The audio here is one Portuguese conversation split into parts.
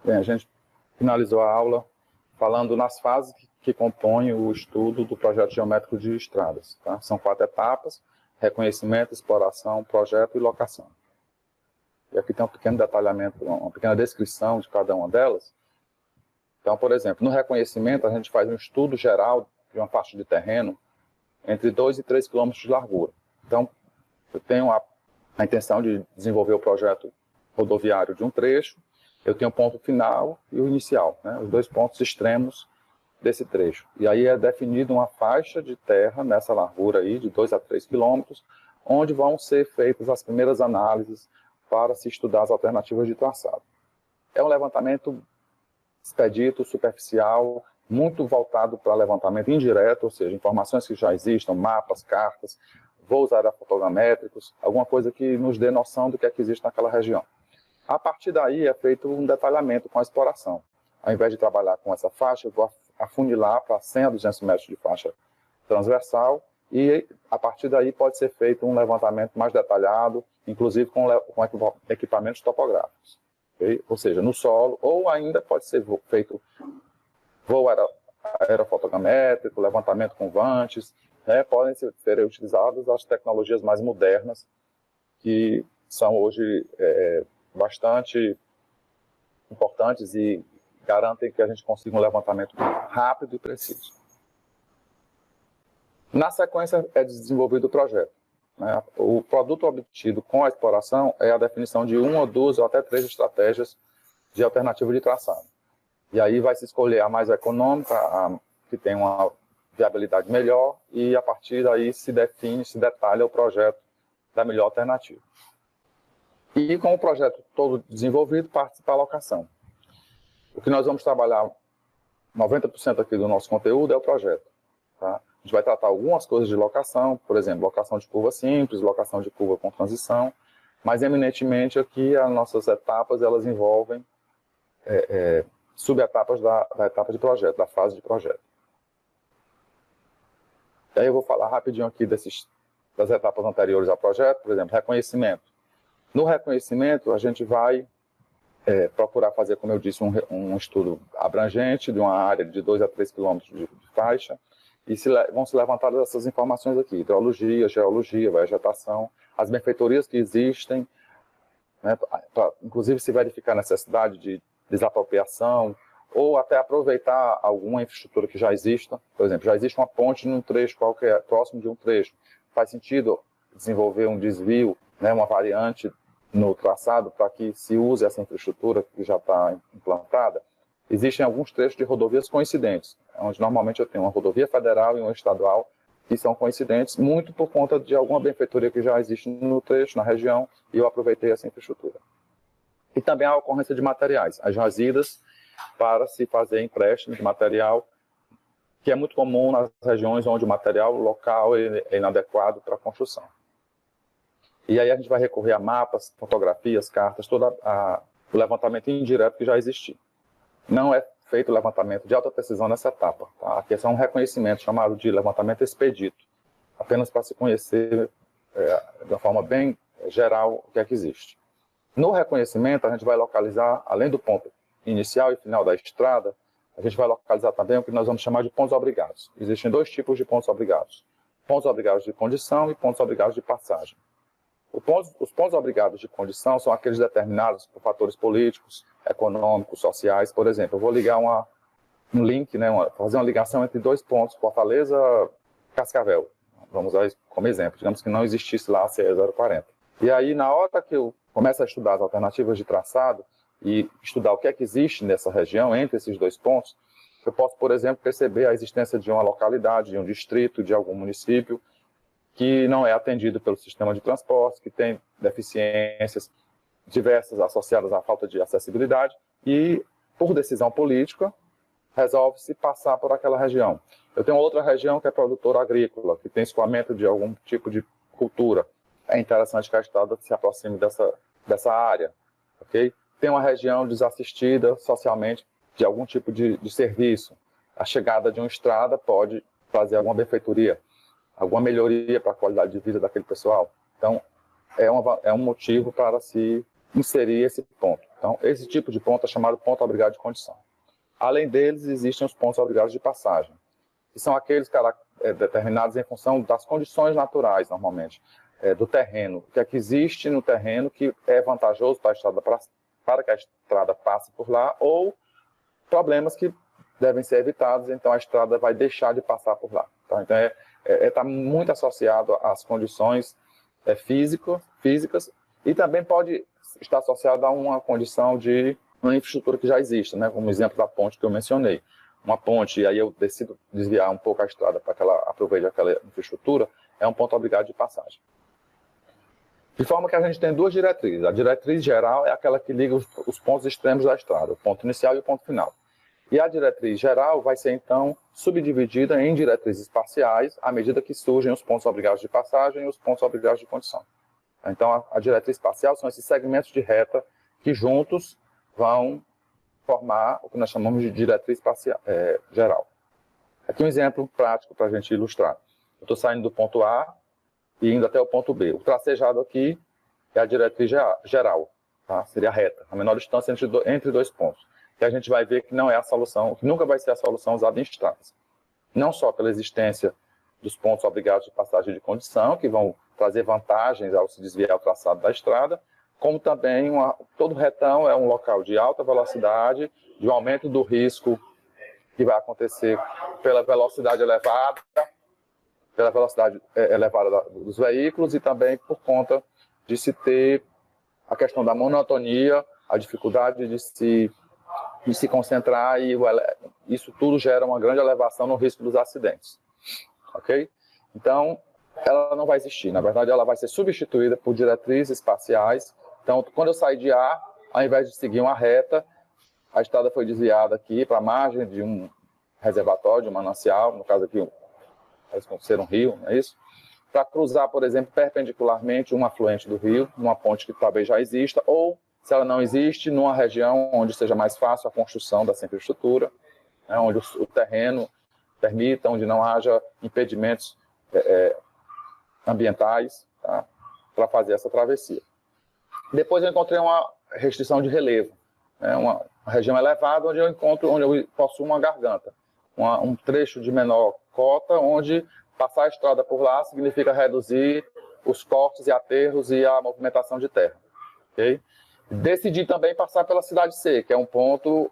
Bem, a gente finalizou a aula falando nas fases que compõem o estudo do projeto geométrico de estradas. Tá? São 4 etapas: reconhecimento, exploração, projeto e locação. E aqui tem um pequeno detalhamento, uma pequena descrição de cada uma delas. Então, por exemplo, no reconhecimento, a gente faz um estudo geral de uma faixa de terreno entre 2 e 3 km de largura. Então, eu tenho a intenção de desenvolver o projeto rodoviário de um trecho. Eu tenho o ponto final e o inicial, né? Os 2 pontos extremos desse trecho. E aí é definida uma faixa de terra nessa largura aí, de 2 a 3 quilômetros, onde vão ser feitas as primeiras análises para se estudar as alternativas de traçado. É um levantamento expedito, superficial, muito voltado para levantamento indireto, ou seja, informações que já existam, mapas, cartas, voos aerofotogramétricos, alguma coisa que nos dê noção do que é que existe naquela região. A partir daí é feito um detalhamento com a exploração. Ao invés de trabalhar com essa faixa, eu vou afunilar para 100 a 200 metros de faixa transversal e a partir daí pode ser feito um levantamento mais detalhado, inclusive com equipamentos topográficos. Okay? Ou seja, no solo, ou ainda pode ser feito voo aerofotogramétrico, levantamento com vantes, né? Podem ser utilizadas as tecnologias mais modernas que são hoje bastante importantes e garantem que a gente consiga um levantamento rápido e preciso. Na sequência é desenvolvido o projeto. Né? O produto obtido com a exploração é a definição de 1 ou 2 ou até 3 estratégias de alternativa de traçado. E aí vai se escolher a mais econômica, a que tem uma viabilidade melhor, e a partir daí se define, se detalha o projeto da melhor alternativa. E com o projeto todo desenvolvido, participa a locação. O que nós vamos trabalhar, 90% aqui do nosso conteúdo é o projeto. Tá? A gente vai tratar algumas coisas de locação, por exemplo, locação de curva simples, locação de curva com transição, mas eminentemente aqui as nossas etapas, elas envolvem subetapas da etapa de projeto, da fase de projeto. E aí eu vou falar rapidinho aqui das etapas anteriores ao projeto, por exemplo, reconhecimento. No reconhecimento, a gente vai procurar fazer, como eu disse, um estudo abrangente de uma área de 2 a 3 quilômetros de faixa, e vão se levantar essas informações aqui: hidrologia, geologia, vegetação, as benfeitorias que existem, né, pra, inclusive se verificar a necessidade de desapropriação, ou até aproveitar alguma infraestrutura que já exista. Por exemplo, já existe uma ponte num trecho qualquer, próximo de um trecho. Faz sentido desenvolver um desvio, né, uma variante no traçado para que se use essa infraestrutura que já está implantada? Existem alguns trechos de rodovias coincidentes, onde normalmente eu tenho uma rodovia federal e uma estadual que são coincidentes, muito por conta de alguma benfeitoria que já existe no trecho, na região, e eu aproveitei essa infraestrutura. E também a ocorrência de materiais, as jazidas, para se fazer empréstimo de material, que é muito comum nas regiões onde o material local é inadequado para a construção. E aí a gente vai recorrer a mapas, fotografias, cartas, todo o levantamento indireto que já existia. Não é feito levantamento de alta precisão nessa etapa. Tá? Aqui é só um reconhecimento chamado de levantamento expedito, apenas para se conhecer de uma forma bem geral o que é que existe. No reconhecimento, a gente vai localizar, além do ponto inicial e final da estrada, a gente vai localizar também o que nós vamos chamar de pontos obrigados. Existem 2 tipos de pontos obrigados: pontos obrigados de condição e pontos obrigados de passagem. Os pontos obrigados de condição são aqueles determinados por fatores políticos, econômicos, sociais. Por exemplo, eu vou ligar um link, né, fazer uma ligação entre 2 pontos, Fortaleza e Cascavel. Vamos usar isso como exemplo. Digamos que não existisse lá a CE 040. E aí, na hora que eu começo a estudar as alternativas de traçado e estudar o que é que existe nessa região, entre esses 2 pontos, eu posso, por exemplo, perceber a existência de uma localidade, de um distrito, de algum município, que não é atendido pelo sistema de transporte, que tem deficiências diversas associadas à falta de acessibilidade, e, por decisão política, resolve-se passar por aquela região. Eu tenho outra região que é produtora agrícola, que tem escoamento de algum tipo de cultura. É interessante que a estrada se aproxime dessa área. Okay? Tem uma região desassistida socialmente de algum tipo de serviço. A chegada de uma estrada pode fazer alguma benfeitoria, alguma melhoria para a qualidade de vida daquele pessoal. Então, é um motivo para se inserir esse ponto. Então, esse tipo de ponto é chamado ponto obrigado de condição. Além deles, existem os pontos obrigados de passagem, que são aqueles determinados em função das condições naturais, normalmente, do terreno. O que é que existe no terreno que é vantajoso para a estrada, para que a estrada passe por lá, ou problemas que devem ser evitados, então a estrada vai deixar de passar por lá. Tá? Então, está muito associado às condições físicas e também pode estar associado a uma condição de uma infraestrutura que já existe, né? Como o exemplo da ponte que eu mencionei. Uma ponte, e aí eu decido desviar um pouco a estrada para que ela aproveite aquela infraestrutura, é um ponto obrigado de passagem. De forma que a gente tem duas diretrizes. A diretriz geral é aquela que liga os pontos extremos da estrada, o ponto inicial e o ponto final. E a diretriz geral vai ser, então, subdividida em diretrizes parciais, à medida que surgem os pontos obrigados de passagem e os pontos obrigados de condição. Então, a diretriz parcial são esses segmentos de reta que juntos vão formar o que nós chamamos de diretriz parcial, geral. Aqui um exemplo prático para a gente ilustrar. Eu estou saindo do ponto A e indo até o ponto B. O tracejado aqui é a diretriz geral, tá? Seria a reta, a menor distância entre dois pontos. Que a gente vai ver que não é a solução, que nunca vai ser a solução usada em estradas. Não só pela existência dos pontos obrigados de passagem de condição, que vão trazer vantagens ao se desviar o traçado da estrada, como também todo retão é um local de alta velocidade, de um aumento do risco que vai acontecer pela velocidade elevada dos veículos e também por conta de se ter a questão da monotonia, a dificuldade de se concentrar e isso tudo gera uma grande elevação no risco dos acidentes. Ok? Então, ela não vai existir. Na verdade, ela vai ser substituída por diretrizes parciais. Então, quando eu saí de A, ao invés de seguir uma reta, a estrada foi desviada aqui para a margem de um reservatório, de um manancial, no caso aqui, parece ser um rio, não é isso? Para cruzar, por exemplo, perpendicularmente um afluente do rio, numa ponte que talvez já exista, ou, se ela não existe, numa região onde seja mais fácil a construção dessa infraestrutura, né, onde o terreno permita, onde não haja impedimentos ambientais, tá, para fazer essa travessia. Depois eu encontrei uma restrição de relevo, né, uma região elevada onde eu possuo uma garganta, um trecho de menor cota, onde passar a estrada por lá significa reduzir os cortes e aterros e a movimentação de terra. Okay? Decidi também passar pela cidade C, que é um ponto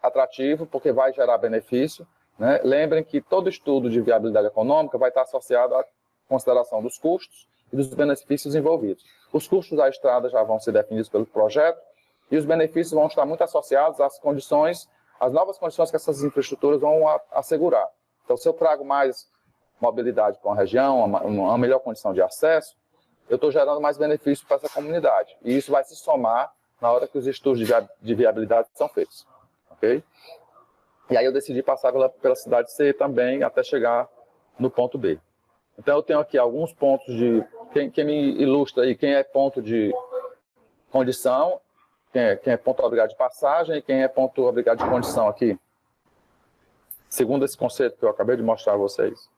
atrativo, porque vai gerar benefício. Né? Lembrem que todo estudo de viabilidade econômica vai estar associado à consideração dos custos e dos benefícios envolvidos. Os custos da estrada já vão ser definidos pelo projeto e os benefícios vão estar muito associados às condições, às novas condições que essas infraestruturas vão assegurar. Então, se eu trago mais mobilidade para uma região, uma melhor condição de acesso, eu estou gerando mais benefício para essa comunidade. E isso vai se somar na hora que os estudos de viabilidade são feitos. Okay? E aí eu decidi passar pela cidade C também, até chegar no ponto B. Então eu tenho aqui alguns pontos de... Quem me ilustra aí, quem é ponto de condição, quem é ponto obrigado de passagem e quem é ponto obrigado de condição aqui? Segundo esse conceito que eu acabei de mostrar a vocês.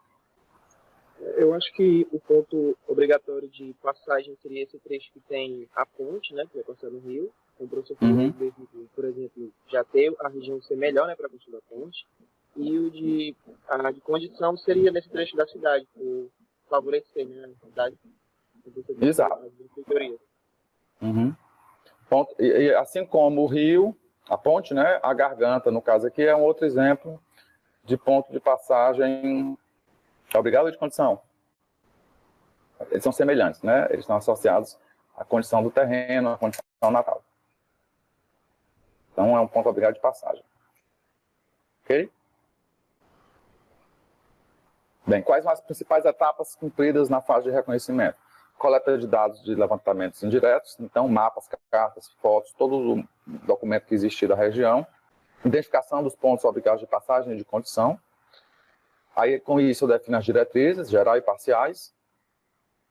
Eu acho que o ponto obrigatório de passagem seria esse trecho que tem a ponte, né, que vai passar no rio. Então, o professor falou, por exemplo, já ter a região ser melhor, né, para construir a ponte. E a de condição seria nesse trecho da cidade, por favorecer, né, a cidade. Exato. E assim como o rio, a ponte, né, a garganta, no caso aqui, é um outro exemplo de ponto de passagem obrigado de condição. Eles são semelhantes, né? Eles estão associados à condição do terreno, à condição natal. Então, é um ponto obrigado de passagem. Ok? Bem, quais são as principais etapas cumpridas na fase de reconhecimento? Coleta de dados de levantamentos indiretos, então mapas, cartas, fotos, todo o documento que existir da região. Identificação dos pontos obrigados de passagem e de condição. Aí, com isso, eu defino as diretrizes, geral e parciais.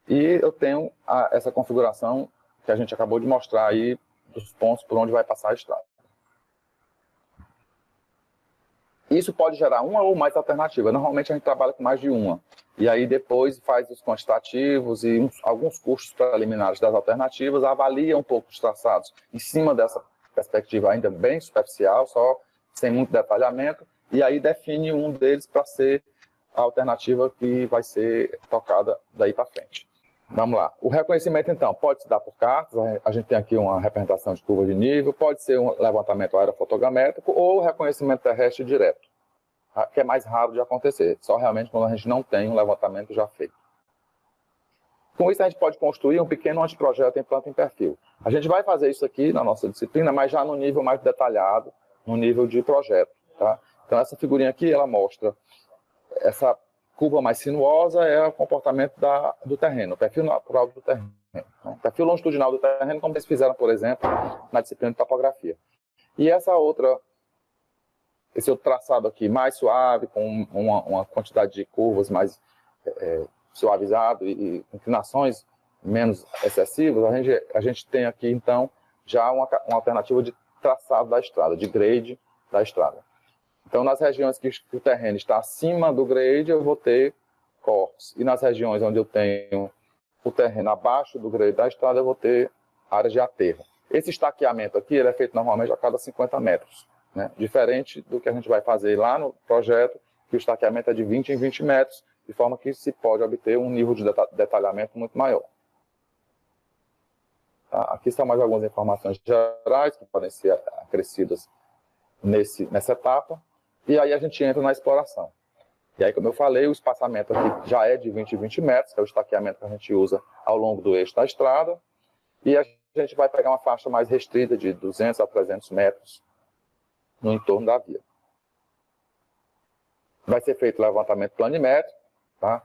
E eu tenho essa configuração que a gente acabou de mostrar aí, dos pontos por onde vai passar a estrada. Isso pode gerar uma ou mais alternativas. Normalmente, a gente trabalha com mais de uma. E aí, depois, faz os quantitativos e alguns custos preliminares das alternativas, avalia um pouco os traçados em cima perspectiva ainda bem superficial, só sem muito detalhamento, e aí define um deles para ser a alternativa que vai ser tocada daí para frente. Vamos lá. O reconhecimento, então, pode se dar por cartas, a gente tem aqui uma representação de curva de nível, pode ser um levantamento aerofotogramétrico ou reconhecimento terrestre direto, que é mais raro de acontecer, só realmente quando a gente não tem um levantamento já feito. Com isso, a gente pode construir um pequeno anteprojeto em planta em perfil. A gente vai fazer isso aqui na nossa disciplina, mas já no nível mais detalhado, no nível de projeto. Tá? Então, essa figurinha aqui, ela mostra essa curva mais sinuosa é o comportamento do terreno, o perfil natural do terreno. O perfil longitudinal do terreno, como eles fizeram, por exemplo, na disciplina de topografia. E esse outro traçado aqui, mais suave, com uma quantidade de curvas mais suavizado e inclinações menos excessivas, a gente tem aqui, então, já uma alternativa de traçado da estrada, de grade da estrada. Então, nas regiões que o terreno está acima do grade, eu vou ter cortes. E nas regiões onde eu tenho o terreno abaixo do grade da estrada, eu vou ter áreas de aterro. Esse estaqueamento aqui, ele é feito normalmente a cada 50 metros. Né? Diferente do que a gente vai fazer lá no projeto, que o estaqueamento é de 20 em 20 metros, de forma que se pode obter um nível de detalhamento muito maior. Tá? Aqui estão mais algumas informações gerais que podem ser acrescidas nessa etapa. E aí a gente entra na exploração. E aí, como eu falei, o espaçamento aqui já é de 20 em 20 metros, que é o estaqueamento que a gente usa ao longo do eixo da estrada. E a gente vai pegar uma faixa mais restrita de 200 a 300 metros no entorno da via. Vai ser feito o levantamento planimétrico. Tá?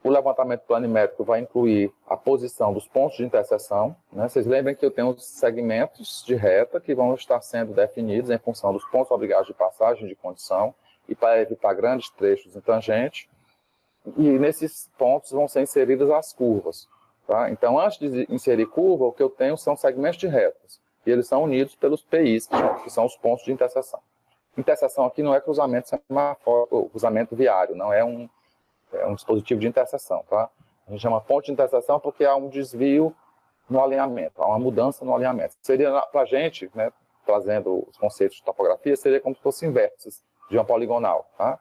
O levantamento planimétrico vai incluir a posição dos pontos de interseção. Né? Vocês lembrem que eu tenho os segmentos de reta que vão estar sendo definidos em função dos pontos obrigados de passagem de condição e para evitar grandes trechos em tangente. E nesses pontos vão ser inseridas as curvas. Tá? Então, antes de inserir curva, o que eu tenho são segmentos de retas. E eles são unidos pelos PIs, que são os pontos de interseção. Interseção aqui não é cruzamento semafórico, cruzamento viário, não é um dispositivo de interseção, tá? A gente chama ponto de interseção porque há um desvio no alinhamento, há uma mudança no alinhamento. Seria, para a gente, né, trazendo os conceitos de topografia, seria como se fossem vértices de uma poligonal, tá?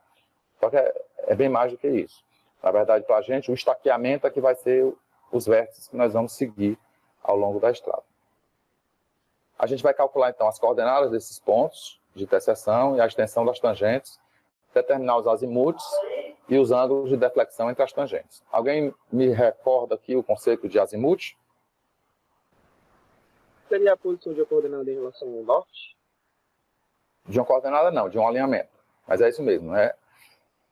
Só que é bem mais do que isso. Na verdade, para a gente, o estaqueamento é que vai ser os vértices que nós vamos seguir ao longo da estrada. A gente vai calcular, então, as coordenadas desses pontos de interseção e a extensão das tangentes, determinar os azimutes e os ângulos de deflexão entre as tangentes. Alguém me recorda aqui o conceito de azimute? Seria a posição de uma coordenada em relação ao norte? De uma coordenada não, de um alinhamento. Mas é isso mesmo, né?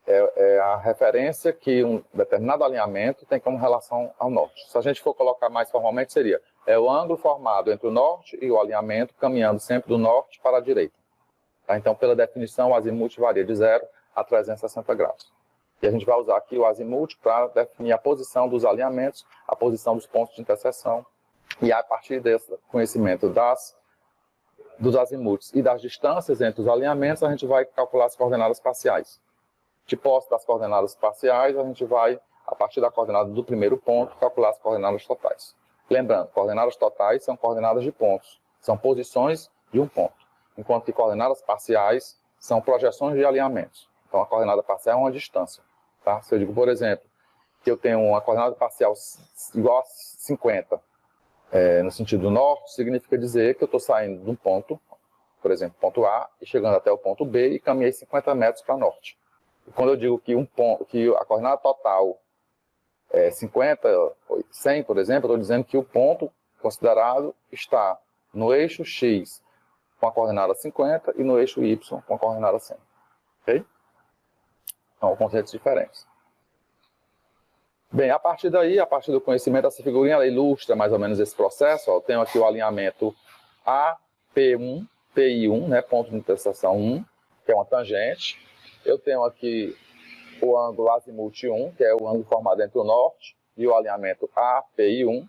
É a referência que um determinado alinhamento tem como relação ao norte. Se a gente for colocar mais formalmente, seria o ângulo formado entre o norte e o alinhamento, caminhando sempre do norte para a direita. Tá? Então, pela definição, o azimute varia de 0 a 360 graus. E a gente vai usar aqui o azimute para definir a posição dos alinhamentos, a posição dos pontos de interseção. E a partir desse conhecimento dos azimutes e das distâncias entre os alinhamentos, a gente vai calcular as coordenadas parciais. De posse das coordenadas parciais, a gente vai, a partir da coordenada do primeiro ponto, calcular as coordenadas totais. Lembrando, coordenadas totais são coordenadas de pontos, são posições de um ponto. Enquanto que coordenadas parciais são projeções de alinhamentos. Então, a coordenada parcial é uma distância. Tá? Se eu digo, por exemplo, que eu tenho uma coordenada parcial igual a 50, no sentido norte, significa dizer que eu estou saindo de um ponto, por exemplo, ponto A, e chegando até o ponto B e caminhei 50 metros para norte. E quando eu digo que a coordenada total é 50, 100, por exemplo, eu estou dizendo que o ponto considerado está no eixo X com a coordenada 50 e no eixo Y com a coordenada 100. Ok? São conceitos diferentes. Bem, a partir daí, a partir do conhecimento dessa figurinha, ela ilustra mais ou menos esse processo. Ó. Eu tenho aqui o alinhamento AP1, PI1, né, ponto de interseção 1, que é uma tangente. Eu tenho aqui o ângulo azimute 1, que é o ângulo formado entre o norte e o alinhamento API1.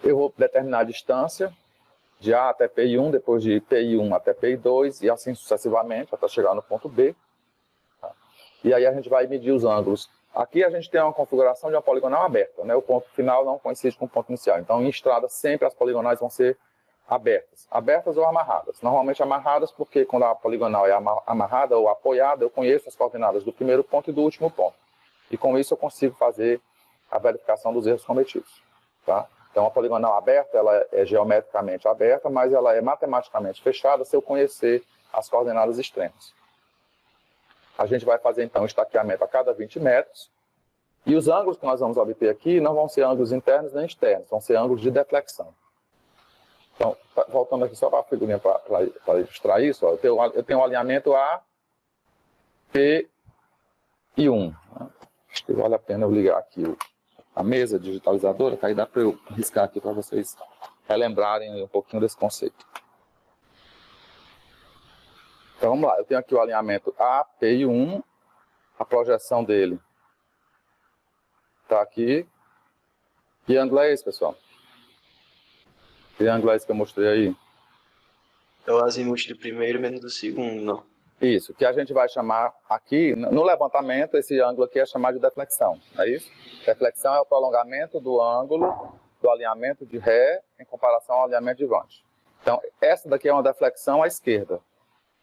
Eu vou determinar a distância de A até PI1, depois de PI1 até PI2, e assim sucessivamente, até chegar no ponto B. E aí a gente vai medir os ângulos. Aqui a gente tem uma configuração de uma poligonal aberta, né? O ponto final não coincide com o ponto inicial. Então, em estrada, sempre as poligonais vão ser abertas. Abertas ou amarradas. Normalmente amarradas porque quando a poligonal é amarrada ou apoiada, eu conheço as coordenadas do primeiro ponto e do último ponto. E com isso eu consigo fazer a verificação dos erros cometidos. Tá? Então a poligonal aberta, ela é geometricamente aberta, mas ela é matematicamente fechada se eu conhecer as coordenadas extremas. A gente vai fazer então o estaqueamento a cada 20 metros. E os ângulos que nós vamos obter aqui não vão ser ângulos internos nem externos, vão ser ângulos de deflexão. Então, voltando aqui só para a figurinha para ilustrar isso, ó, eu tenho um alinhamento A, P e 1. Acho que vale a pena eu ligar aqui a mesa digitalizadora, que aí dá para eu riscar aqui para vocês relembrarem um pouquinho desse conceito. Então vamos lá, eu tenho aqui o alinhamento A, P e 1, a projeção dele está aqui. Que ângulo é esse, pessoal? Que ângulo é esse que eu mostrei aí? É o azimuth do primeiro menos do segundo, não. Isso, que a gente vai chamar aqui, no levantamento, esse ângulo aqui é chamado de deflexão, não é isso? Deflexão é o prolongamento do ângulo do alinhamento de Ré em comparação ao alinhamento de Vant. Então, essa daqui é uma deflexão à esquerda.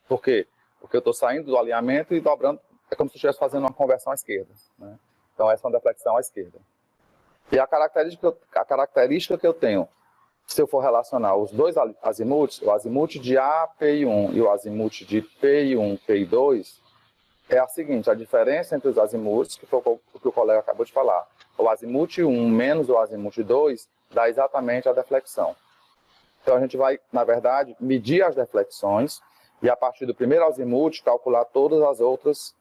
Por quê? Porque eu estou saindo do alinhamento e dobrando, é como se eu estivesse fazendo uma conversão à esquerda, né? Então, essa é uma deflexão à esquerda. E a característica que eu tenho, se eu for relacionar os dois azimuths, o azimuth de A, P e 1 e o azimuth de P e 1, P e 2, é a seguinte: a diferença entre os azimuths, que foi o que o colega acabou de falar, o azimuth 1 menos o azimuth 2 dá exatamente a deflexão. Então a gente vai, na verdade, medir as deflexões e a partir do primeiro azimuth calcular todos os outros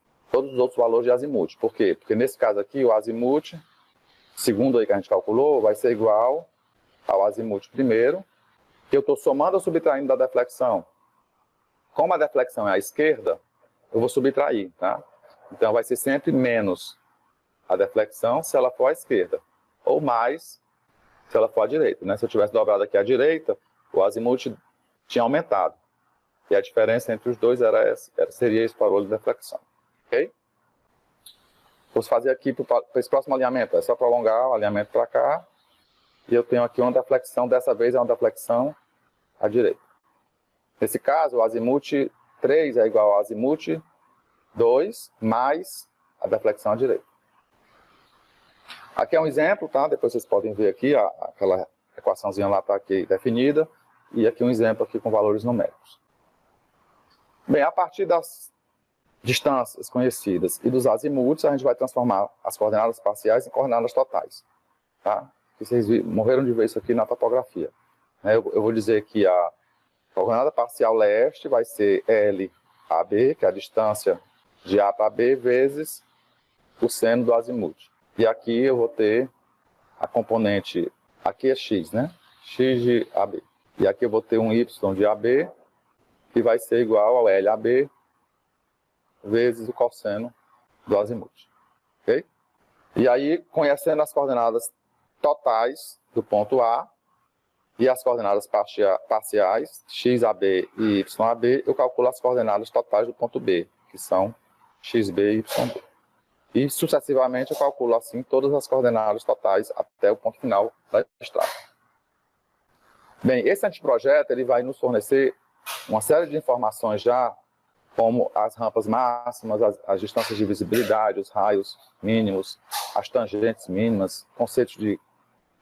valores de azimuth. Por quê? Porque nesse caso aqui o azimuth, segundo aí que a gente calculou, vai ser igual ao azimuth primeiro, que eu estou somando ou subtraindo da deflexão. Como a deflexão é à esquerda, eu vou subtrair, tá? Então vai ser sempre menos a deflexão se ela for à esquerda, ou mais se ela for à direita, né? Se eu tivesse dobrado aqui à direita, o azimuth tinha aumentado. E a diferença entre os dois seria esse valor de deflexão. Ok? Vou fazer aqui para esse próximo alinhamento. É só prolongar o alinhamento para cá. E eu tenho aqui uma deflexão, dessa vez é uma deflexão à direita. Nesse caso, o azimuth 3 é igual ao azimuth 2 mais a deflexão à direita. Aqui é um exemplo, tá? Depois vocês podem ver aqui, aquela equaçãozinha lá está aqui definida. E aqui um exemplo aqui com valores numéricos. Bem, a partir das distâncias conhecidas e dos azimuths, a gente vai transformar as coordenadas parciais em coordenadas totais. Tá? Vocês morreram de ver isso aqui na topografia. Eu vou dizer que a coordenada parcial leste vai ser LAB, que é a distância de A para B, vezes o seno do azimuth. E aqui eu vou ter a componente, aqui é X, né? X de AB. E aqui eu vou ter um Y de AB, que vai ser igual ao LAB, vezes o cosseno do azimuth. Ok? E aí, conhecendo as coordenadas totais do ponto A e as coordenadas parciais, XAB e YAB, eu calculo as coordenadas totais do ponto B, que são XB e YB. E, sucessivamente, eu calculo assim todas as coordenadas totais até o ponto final da estrada. Bem, esse anteprojeto ele vai nos fornecer uma série de informações já, como as rampas máximas, as distâncias de visibilidade, os raios mínimos, as tangentes mínimas, conceitos de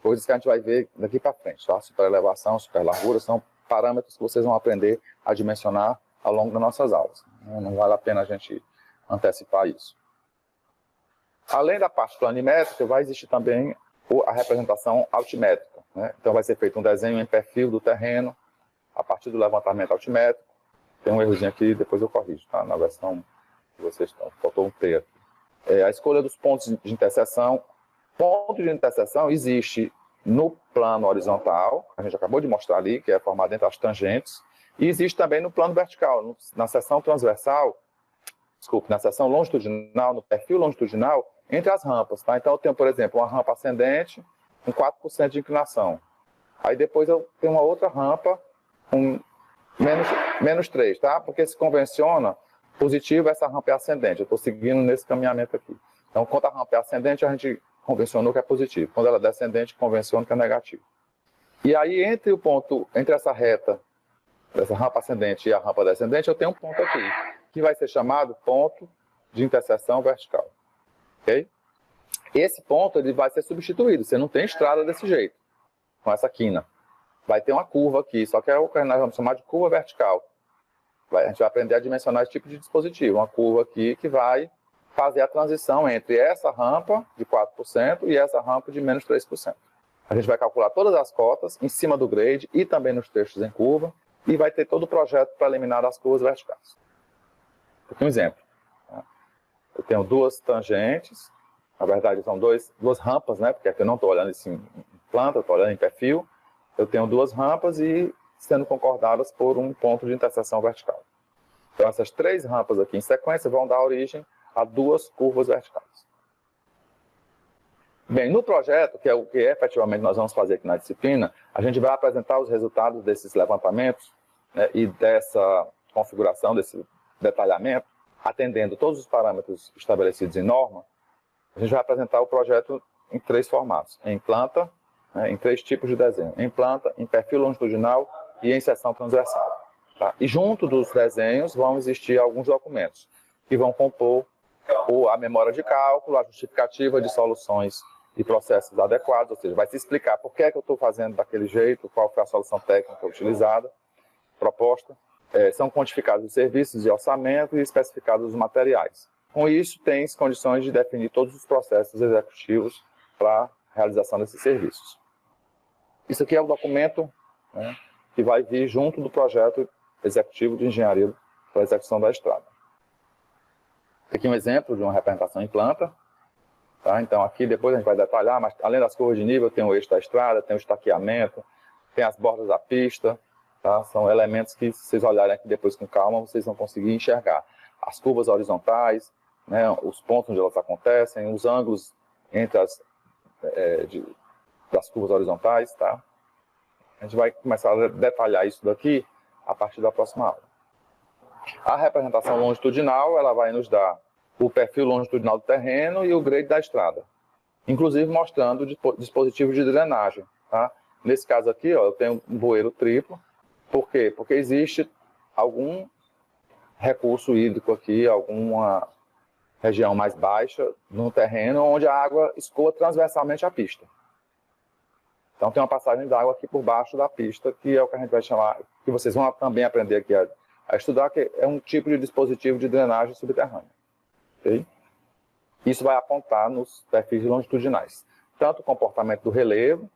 coisas que a gente vai ver daqui para frente. Tá? Superelevação, superlargura, são parâmetros que vocês vão aprender a dimensionar ao longo das nossas aulas. Não vale a pena a gente antecipar isso. Além da parte planimétrica, vai existir também a representação altimétrica. Né? Então vai ser feito um desenho em perfil do terreno, a partir do levantamento altimétrico. Tem um errozinho aqui, depois eu corrijo, tá? Na versão que vocês estão, faltou um T aqui. A escolha dos pontos de interseção. Ponto de interseção existe no plano horizontal, a gente acabou de mostrar ali, que é formado entre as tangentes, e existe também no plano vertical, na seção transversal, na seção longitudinal, no perfil longitudinal, entre as rampas. Tá? Então eu tenho, por exemplo, uma rampa ascendente com 4% de inclinação. Aí depois eu tenho uma outra rampa com menos 3, tá? Porque se convenciona positivo, essa rampa é ascendente. Eu estou seguindo nesse caminhamento aqui. Então, quando a rampa é ascendente, a gente convencionou que é positivo. Quando ela é descendente, convenciona que é negativo. E aí, entre essa reta, essa rampa ascendente e a rampa descendente, eu tenho um ponto aqui, que vai ser chamado ponto de interseção vertical. Ok? Esse ponto ele vai ser substituído. Você não tem estrada desse jeito, com essa quina. Vai ter uma curva aqui, só que é o que nós vamos chamar de curva vertical. A gente vai aprender a dimensionar esse tipo de dispositivo. Uma curva aqui que vai fazer a transição entre essa rampa de 4% e essa rampa de menos 3%. A gente vai calcular todas as cotas em cima do grade e também nos trechos em curva e vai ter todo o projeto para eliminar as curvas verticais. Aqui um exemplo. Eu tenho duas tangentes, na verdade são duas rampas, né? Porque aqui eu não estou olhando em planta, eu estou olhando em perfil. Eu tenho duas rampas e sendo concordadas por um ponto de interseção vertical. Então essas três rampas aqui em sequência vão dar origem a duas curvas verticais. Bem, no projeto, que é o que efetivamente nós vamos fazer aqui na disciplina, a gente vai apresentar os resultados desses levantamentos, né, e dessa configuração, desse detalhamento, atendendo todos os parâmetros estabelecidos em norma. A gente vai apresentar o projeto em três formatos: em planta, né, em três tipos de desenho: em planta, em perfil longitudinal e em seção transversal. Tá? E junto dos desenhos vão existir alguns documentos que vão compor a memória de cálculo, a justificativa de soluções e processos adequados, ou seja, vai se explicar por que é que eu estou fazendo daquele jeito, qual foi a solução técnica utilizada, proposta. São quantificados os serviços de orçamento e especificados os materiais. Com isso, tem condições de definir todos os processos executivos para a realização desses serviços. Isso aqui é o documento, né, que vai vir junto do projeto executivo de engenharia para a execução da estrada. Aqui um exemplo de uma representação em planta. Tá? Então aqui depois a gente vai detalhar, mas além das curvas de nível, tem o eixo da estrada, tem o estaqueamento, tem as bordas da pista. Tá? São elementos que, se vocês olharem aqui depois com calma, vocês vão conseguir enxergar. As curvas horizontais, né, os pontos onde elas acontecem, os ângulos entre das curvas horizontais. Tá? A gente vai começar a detalhar isso daqui a partir da próxima aula. A representação longitudinal, ela vai nos dar o perfil longitudinal do terreno e o grade da estrada, inclusive mostrando dispositivos de drenagem. Tá? Nesse caso aqui, ó, eu tenho um bueiro triplo. Por quê? Porque existe algum recurso hídrico aqui, alguma região mais baixa no terreno, onde a água escoa transversalmente a pista. Então tem uma passagem d'água aqui por baixo da pista, que é o que a gente vai chamar, que vocês vão também aprender aqui a estudar, que é um tipo de dispositivo de drenagem subterrânea. Okay? Isso vai apontar nos perfis longitudinais, tanto o comportamento do relevo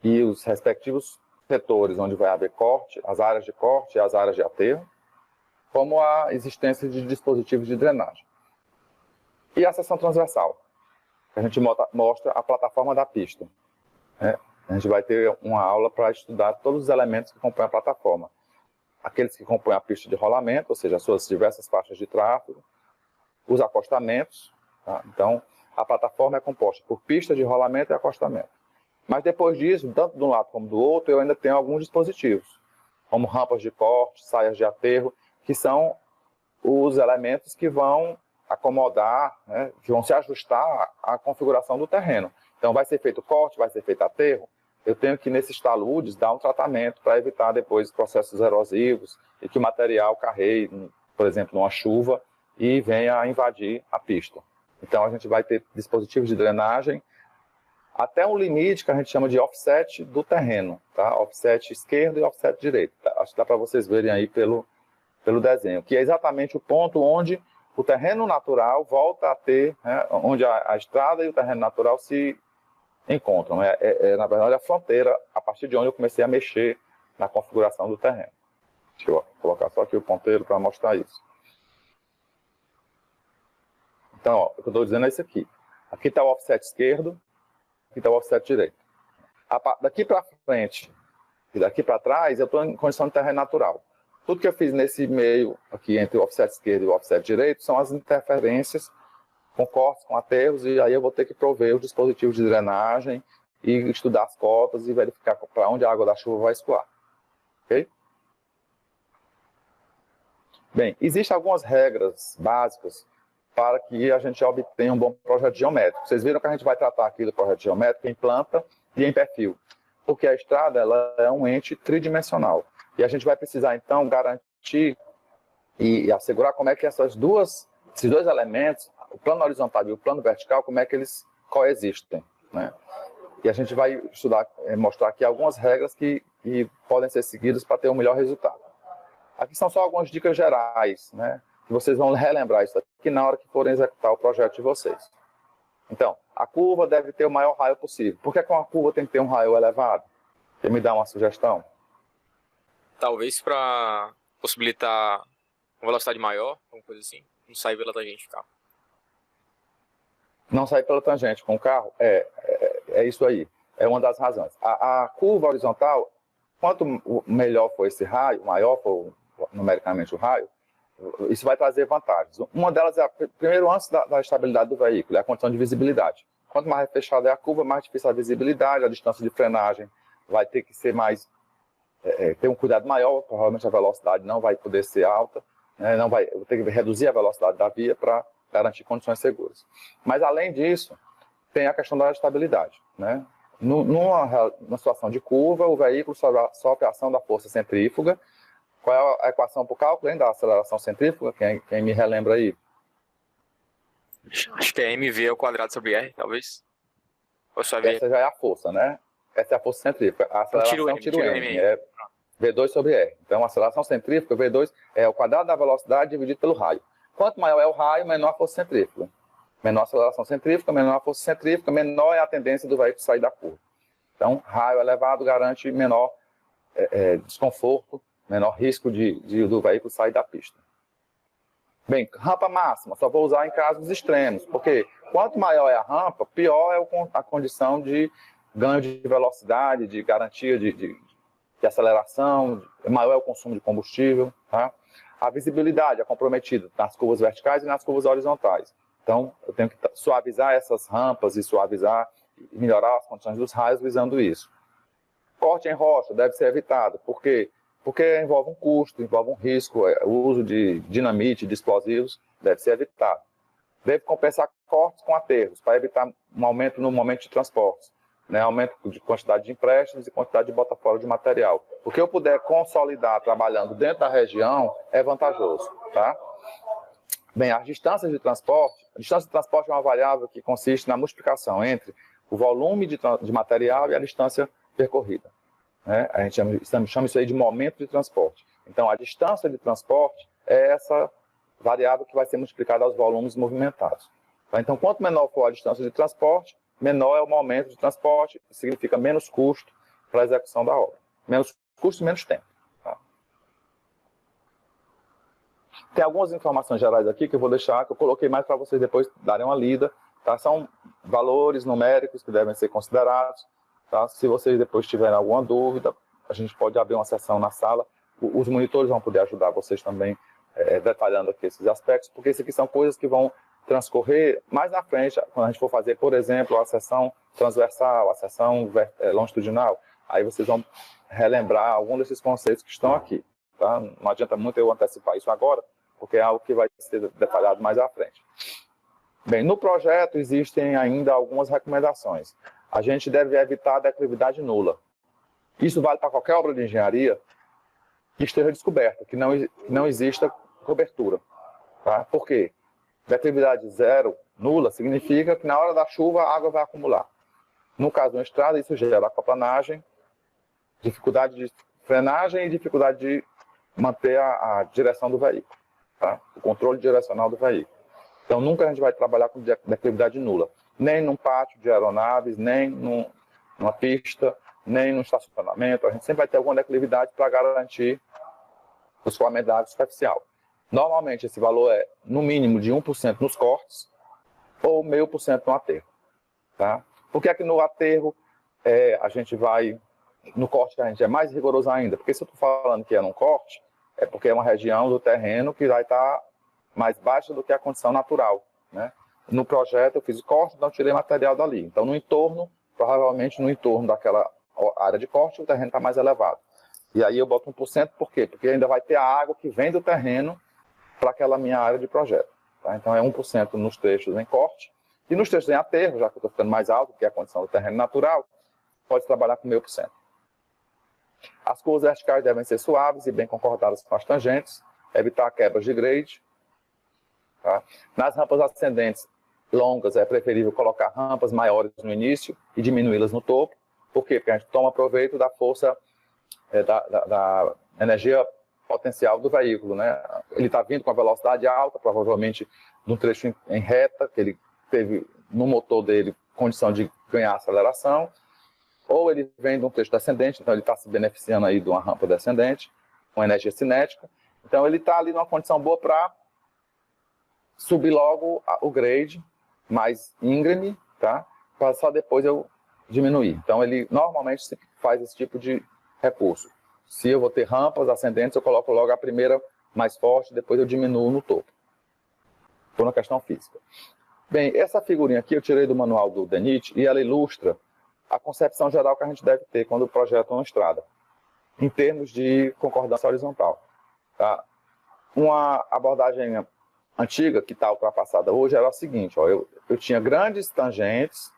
e os respectivos setores onde vai haver corte, as áreas de corte e as áreas de aterro, como a existência de dispositivos de drenagem. E a seção transversal, que a gente mostra a plataforma da pista. Né? A gente vai ter uma aula para estudar todos os elementos que compõem a plataforma. Aqueles que compõem a pista de rolamento, ou seja, as suas diversas faixas de tráfego, os acostamentos. Tá? Então, a plataforma é composta por pista de rolamento e acostamento. Mas depois disso, tanto de um lado como do outro, eu ainda tenho alguns dispositivos, como rampas de corte, saias de aterro, que são os elementos que vão acomodar, né, que vão se ajustar à configuração do terreno. Então, vai ser feito corte, vai ser feito aterro. Eu tenho que, nesses taludes, dar um tratamento para evitar depois processos erosivos e que o material carregue, por exemplo, numa chuva e venha a invadir a pista. Então, a gente vai ter dispositivos de drenagem até um limite que a gente chama de offset do terreno, tá? Offset esquerdo e offset direito. Tá? Acho que dá para vocês verem aí pelo desenho, que é exatamente o ponto onde o terreno natural volta a ter, né, onde a estrada e o terreno natural se encontram. Na verdade, a fronteira, a partir de onde eu comecei a mexer na configuração do terreno. Deixa eu colocar só aqui o ponteiro para mostrar isso. Então, ó, o que eu estou dizendo é isso aqui. Aqui está o offset esquerdo, aqui está o offset direito. Daqui para frente e daqui para trás, eu estou em condição de terreno natural. Tudo que eu fiz nesse meio, aqui entre o offset esquerdo e o offset direito, são as interferências com cortes, com aterros, e aí eu vou ter que prover os dispositivos de drenagem e estudar as cotas e verificar para onde a água da chuva vai escoar. Ok? Bem, existem algumas regras básicas para que a gente obtenha um bom projeto geométrico. Vocês viram que a gente vai tratar aqui do projeto geométrico em planta e em perfil. porque a estrada ela é um ente tridimensional. E a gente vai precisar, então, garantir e assegurar como é que esses dois elementos, o plano horizontal e o plano vertical, como é que eles coexistem, né? E a gente vai estudar, mostrar aqui algumas regras que podem ser seguidas para ter um melhor resultado. Aqui são só algumas dicas gerais, né? Que vocês vão relembrar isso aqui na hora que forem executar o projeto de vocês. Então, a curva deve ter o maior raio possível. Por que com a curva tem que ter um raio elevado? Quer me dar uma sugestão? Talvez para possibilitar uma velocidade maior, alguma coisa assim. Não sair pela tangente do carro. Não sair pela tangente com o carro? É isso aí. É uma das razões. A curva horizontal, quanto melhor for esse raio, maior for numericamente o raio, isso vai trazer vantagens. Uma delas é, primeiro, antes da estabilidade do veículo, é a condição de visibilidade. Quanto mais fechada é a curva, mais difícil a visibilidade, a distância de frenagem vai ter que ser mais... ter um cuidado maior, provavelmente a velocidade não vai poder ser alta, né? Não vai, eu vou ter que reduzir a velocidade da via para garantir condições seguras. Mas, além disso, tem a questão da estabilidade, né? Numa situação de curva, o veículo sofre a ação da força centrífuga. Qual é a equação para o cálculo, hein, da aceleração centrífuga? Quem me relembra aí? Acho que é mv ao quadrado sobre r, talvez. Ou só v. Essa já é a força, né? Essa é a força centrífuga. A aceleração tiro M, é V2 sobre R. Então, a aceleração centrífuga, V2, é o quadrado da velocidade dividido pelo raio. Quanto maior é o raio, menor a força centrífuga. Menor a aceleração centrífuga, menor a força centrífuga, menor é a tendência do veículo sair da curva. Então, raio elevado garante menor desconforto, menor risco do veículo sair da pista. Bem, rampa máxima, só vou usar em casos extremos, porque quanto maior é a rampa, pior é a condição de ganho de velocidade, de garantia de aceleração, maior é o consumo de combustível, tá? A visibilidade é comprometida nas curvas verticais e nas curvas horizontais. Então, eu tenho que suavizar essas rampas e suavizar e melhorar as condições dos raios visando isso. Corte em rocha deve ser evitado. Por quê? Porque envolve um custo, envolve um risco, o uso de dinamite, de explosivos, deve ser evitado. Deve compensar cortes com aterros, para evitar um aumento no momento de transportes, né? Aumento de quantidade de empréstimos e quantidade de bota fora de material. O que eu puder consolidar trabalhando dentro da região é vantajoso, tá? Bem, a distância de transporte é uma variável que consiste na multiplicação entre o volume de material e a distância percorrida, né? A gente chama isso aí de momento de transporte. Então, a distância de transporte é essa variável que vai ser multiplicada aos volumes movimentados. Então, quanto menor for a distância de transporte, menor é o momento de transporte, que significa menos custo para a execução da obra. Menos custo e menos tempo. Tá? Tem algumas informações gerais aqui que eu vou deixar, que eu coloquei mais para vocês depois darem uma lida. Tá? São valores numéricos que devem ser considerados. Tá? Se vocês depois tiverem alguma dúvida, a gente pode abrir uma sessão na sala. Os monitores vão poder ajudar vocês também detalhando aqui esses aspectos, porque isso aqui são coisas que vão transcorrer mais na frente, quando a gente for fazer, por exemplo, a seção transversal, a seção longitudinal. Aí vocês vão relembrar algum desses conceitos que estão aqui. Tá? Não adianta muito eu antecipar isso agora, porque é algo que vai ser detalhado mais à frente. Bem, no projeto existem ainda algumas recomendações. A gente deve evitar a declividade nula. Isso vale para qualquer obra de engenharia que esteja descoberta, que não exista cobertura. Tá? Por quê? Declividade zero, nula, significa que na hora da chuva a água vai acumular. No caso de uma estrada, isso gera aquaplanagem, dificuldade de frenagem e dificuldade de manter a direção do veículo, tá? O controle direcional do veículo. Então, nunca a gente vai trabalhar com declividade nula. Nem num pátio de aeronaves, nem numa pista, nem num estacionamento. A gente sempre vai ter alguma declividade para garantir o escoamento da água superficial. Normalmente, esse valor é, no mínimo, de 1% nos cortes ou 0,5% no aterro. Tá? Por que é que no aterro a gente vai... No corte a gente é mais rigoroso ainda? Porque se eu estou falando que é num corte, é porque é uma região do terreno que vai estar mais baixa do que a condição natural. Né? No projeto eu fiz o corte, então tirei material dali. Então, no entorno, provavelmente no entorno daquela área de corte, o terreno está mais elevado. E aí eu boto 1%, por quê? Porque ainda vai ter a água que vem do terreno para aquela minha área de projeto. Tá? Então, é 1% nos trechos em corte. E nos trechos em aterro, já que eu estou ficando mais alto, que é a condição do terreno natural, pode trabalhar com 1000%. As curvas verticais devem ser suaves e bem concordadas com as tangentes, evitar quebras de grade. Tá? Nas rampas ascendentes longas, é preferível colocar rampas maiores no início e diminuí-las no topo. Por quê? Porque a gente toma proveito da força, da energia potencial do veículo, né? Ele está vindo com a velocidade alta, provavelmente num trecho em reta, que ele teve no motor dele condição de ganhar aceleração, ou ele vem de um trecho descendente, então ele está se beneficiando aí de uma rampa descendente, com energia cinética, então ele está ali numa condição boa para subir logo o grade, mais íngreme, tá? Para só depois eu diminuir. Então ele normalmente faz esse tipo de recurso. Se eu vou ter rampas ascendentes, eu coloco logo a primeira mais forte, depois eu diminuo no topo. Por uma questão física. Bem, essa figurinha aqui eu tirei do manual do DENIT e ela ilustra a concepção geral que a gente deve ter quando projeta uma estrada, em termos de concordância horizontal. Tá? Uma abordagem antiga, que está ultrapassada hoje, era a seguinte, ó, eu tinha grandes tangentes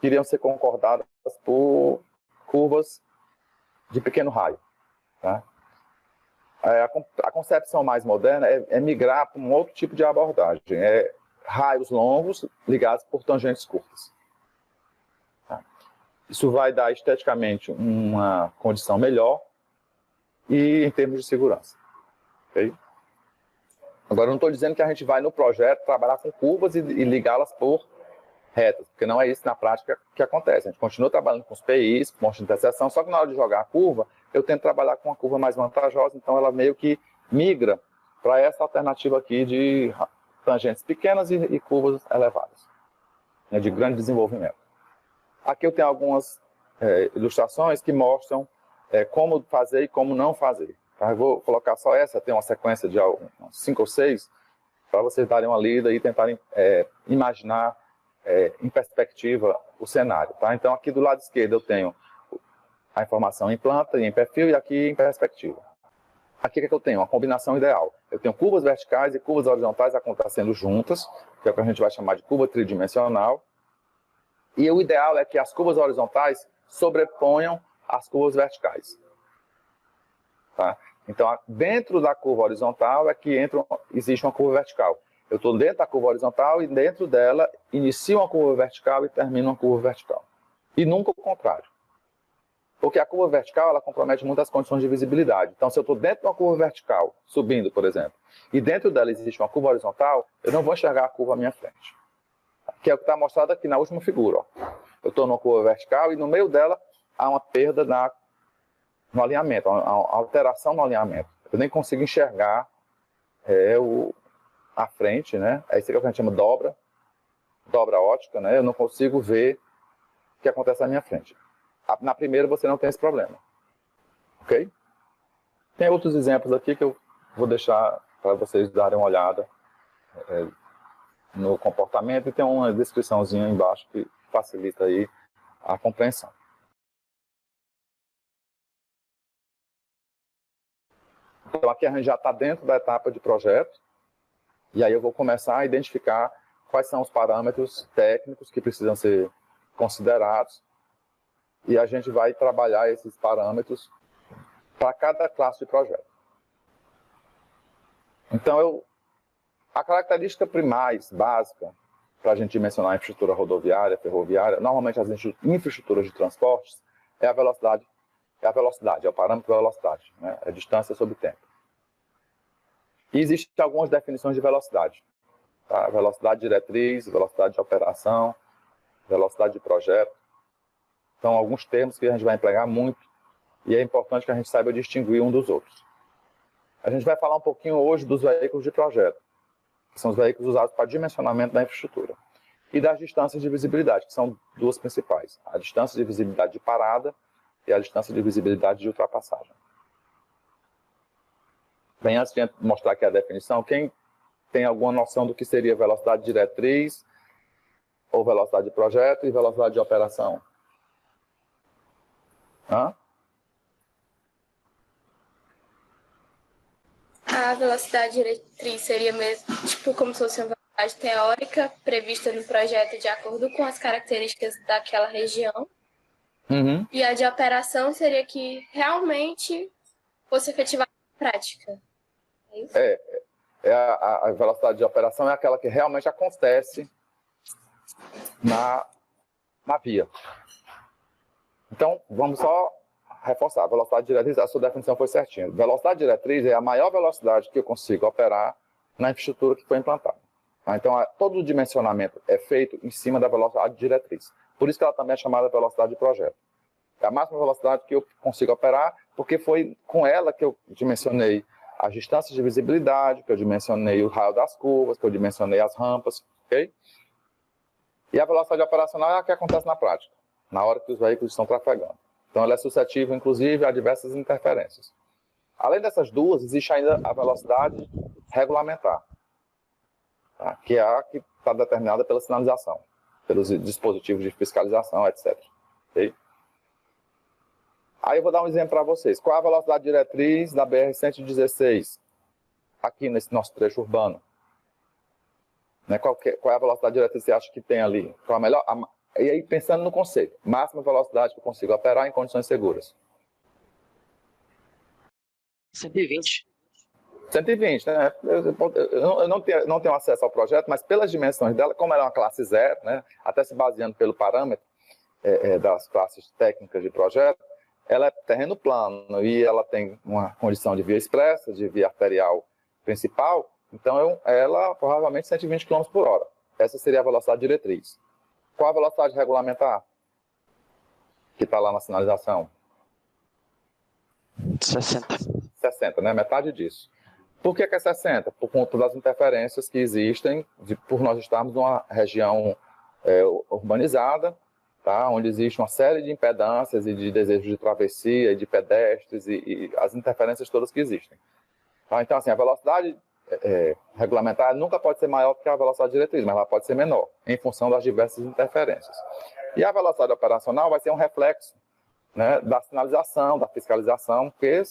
que iriam ser concordadas por curvas de pequeno raio. Tá? A concepção mais moderna é migrar para um outro tipo de abordagem, raios longos ligados por tangentes curtas. Tá? Isso vai dar esteticamente uma condição melhor e em termos de segurança. Okay? Agora, eu não estou dizendo que a gente vai no projeto trabalhar com curvas e ligá-las por retas, porque não é isso na prática que acontece. A gente continua trabalhando com os PIs, com pontos de interseção, só que na hora de jogar a curva, eu tento trabalhar com uma curva mais vantajosa, então ela meio que migra para essa alternativa aqui de tangentes pequenas e curvas elevadas, né, de grande desenvolvimento. Aqui eu tenho algumas ilustrações que mostram como fazer e como não fazer. Tá? Eu vou colocar só essa, tem uma sequência de 5 ou 6, para vocês darem uma lida e tentarem imaginar em perspectiva o cenário. Tá? Então aqui do lado esquerdo eu tenho a informação em planta e em perfil, e aqui em perspectiva. Aqui o que eu tenho? Uma combinação ideal. Eu tenho curvas verticais e curvas horizontais acontecendo juntas, que é o que a gente vai chamar de curva tridimensional. E o ideal é que as curvas horizontais sobreponham as curvas verticais. Tá? Então, dentro da curva horizontal é que existe uma curva vertical. Eu estou dentro da curva horizontal e dentro dela inicio uma curva vertical e termino uma curva vertical. E nunca o contrário. Porque a curva vertical, ela compromete muitas condições de visibilidade. Então, se eu estou dentro de uma curva vertical, subindo, por exemplo, e dentro dela existe uma curva horizontal, eu não vou enxergar a curva à minha frente. Que é o que está mostrado aqui na última figura. Ó. Eu estou numa curva vertical e no meio dela há uma perda no alinhamento, uma alteração no alinhamento. Eu nem consigo enxergar a frente, né? É isso que a gente chama dobra ótica, né? Eu não consigo ver o que acontece na minha frente. Na primeira você não tem esse problema. Ok? Tem outros exemplos aqui que eu vou deixar para vocês darem uma olhada no comportamento, e tem uma descriçãozinha embaixo que facilita aí a compreensão. Então aqui a gente já está dentro da etapa de projeto, e aí eu vou começar a identificar quais são os parâmetros técnicos que precisam ser considerados, e a gente vai trabalhar esses parâmetros para cada classe de projeto. Então, a característica mais básica para a gente dimensionar a infraestrutura rodoviária, ferroviária, normalmente as infraestruturas de transportes, é a velocidade, é o parâmetro da velocidade, né? É a distância sobre tempo. E existem algumas definições de velocidade. Tá? Velocidade diretriz, velocidade de operação, velocidade de projeto. São alguns termos que a gente vai empregar muito, e é importante que a gente saiba distinguir um dos outros. A gente vai falar um pouquinho hoje dos veículos de projeto, que são os veículos usados para dimensionamento da infraestrutura, e das distâncias de visibilidade, que são duas principais: a distância de visibilidade de parada e a distância de visibilidade de ultrapassagem. Bem, antes de mostrar aqui a definição, quem tem alguma noção do que seria velocidade diretriz, ou velocidade de projeto e velocidade de operação? Hã? A velocidade diretriz seria mesmo, tipo, como se fosse uma velocidade teórica prevista no projeto de acordo com as características daquela região. Uhum. E a de operação seria que realmente fosse efetivada na prática. É isso? A velocidade de operação é aquela que realmente acontece na via. Então, vamos só reforçar. A velocidade diretriz, a sua definição foi certinha. Velocidade diretriz é a maior velocidade que eu consigo operar na infraestrutura que foi implantada. Então, todo o dimensionamento é feito em cima da velocidade diretriz. Por isso que ela também é chamada velocidade de projeto. É a máxima velocidade que eu consigo operar, porque foi com ela que eu dimensionei as distâncias de visibilidade, que eu dimensionei o raio das curvas, que eu dimensionei as rampas, ok? E a velocidade operacional é a que acontece na prática, na hora que os veículos estão trafegando. Então, ela é suscetível, inclusive, a diversas interferências. Além dessas duas, existe ainda a velocidade regulamentar, tá? Que é a que está determinada pela sinalização, pelos dispositivos de fiscalização, etc. Okay? Aí eu vou dar um exemplo para vocês. Qual é a velocidade diretriz da BR-116, aqui nesse nosso trecho urbano? Né? Qual é a velocidade diretriz que você acha que tem ali? Qual a melhor? E aí, pensando no conceito, máxima velocidade que eu consigo operar em condições seguras. 120. 120, né? Eu não tenho acesso ao projeto, mas pelas dimensões dela, como ela é uma classe zero, né? Até se baseando pelo parâmetro das classes técnicas de projeto, ela é terreno plano e ela tem uma condição de via expressa, de via arterial principal, então ela provavelmente 120 km por hora. Essa seria a velocidade diretriz. Qual a velocidade regulamentar? Que está lá na sinalização? 60. 60, né? Metade disso. Por que é 60? Por conta das interferências que existem, por nós estarmos numa região urbanizada, tá? Onde existe uma série de impedâncias e de desejos de travessia, e de pedestres e as interferências todas que existem. Tá? Então, assim, a velocidade regulamentar nunca pode ser maior do que a velocidade diretriz, mas ela pode ser menor, em função das diversas interferências. E a velocidade operacional vai ser um reflexo, né, da sinalização, da fiscalização, porque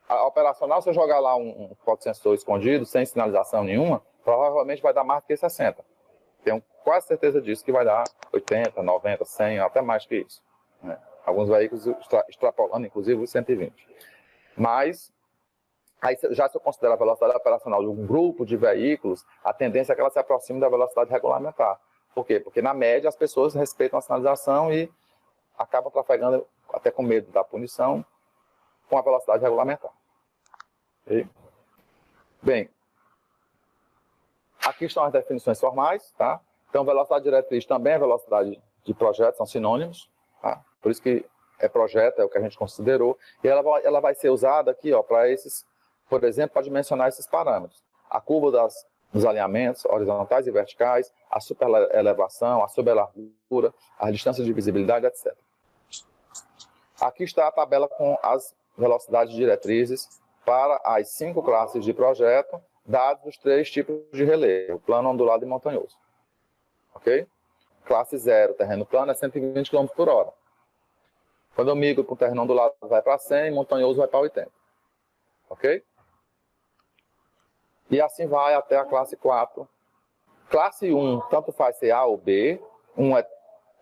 a operacional, se eu jogar lá um fotosensor escondido, sem sinalização nenhuma, provavelmente vai dar mais do que 60. Tenho quase certeza disso, que vai dar 80, 90, 100, até mais que isso. Né? Alguns veículos extrapolando, inclusive, os 120. Mas, aí, já se eu considero a velocidade operacional de um grupo de veículos, a tendência é que ela se aproxime da velocidade regulamentar. Por quê? Porque, na média, as pessoas respeitam a sinalização e acabam trafegando, até com medo da punição, com a velocidade regulamentar. Okay? Bem, aqui estão as definições formais, tá? Então, velocidade diretriz também é velocidade de projeto, são sinônimos, tá? Por isso que projeto, é o que a gente considerou, e ela vai ser usada aqui, ó, para esses, por exemplo, para dimensionar esses parâmetros. A curva dos alinhamentos horizontais e verticais, a superelevação, a sublargura, as distâncias de visibilidade, etc. Aqui está a tabela com as velocidades diretrizes para as 5 classes de projeto, dados os 3 tipos de relevo, plano, ondulado e montanhoso. Ok? Classe 0, terreno plano, é 120 km por hora. Quando eu migro para o terreno ondulado, vai para 100, montanhoso vai para 80. Ok? E assim vai até a classe 4. Classe 1, tanto faz ser A ou B, 1 é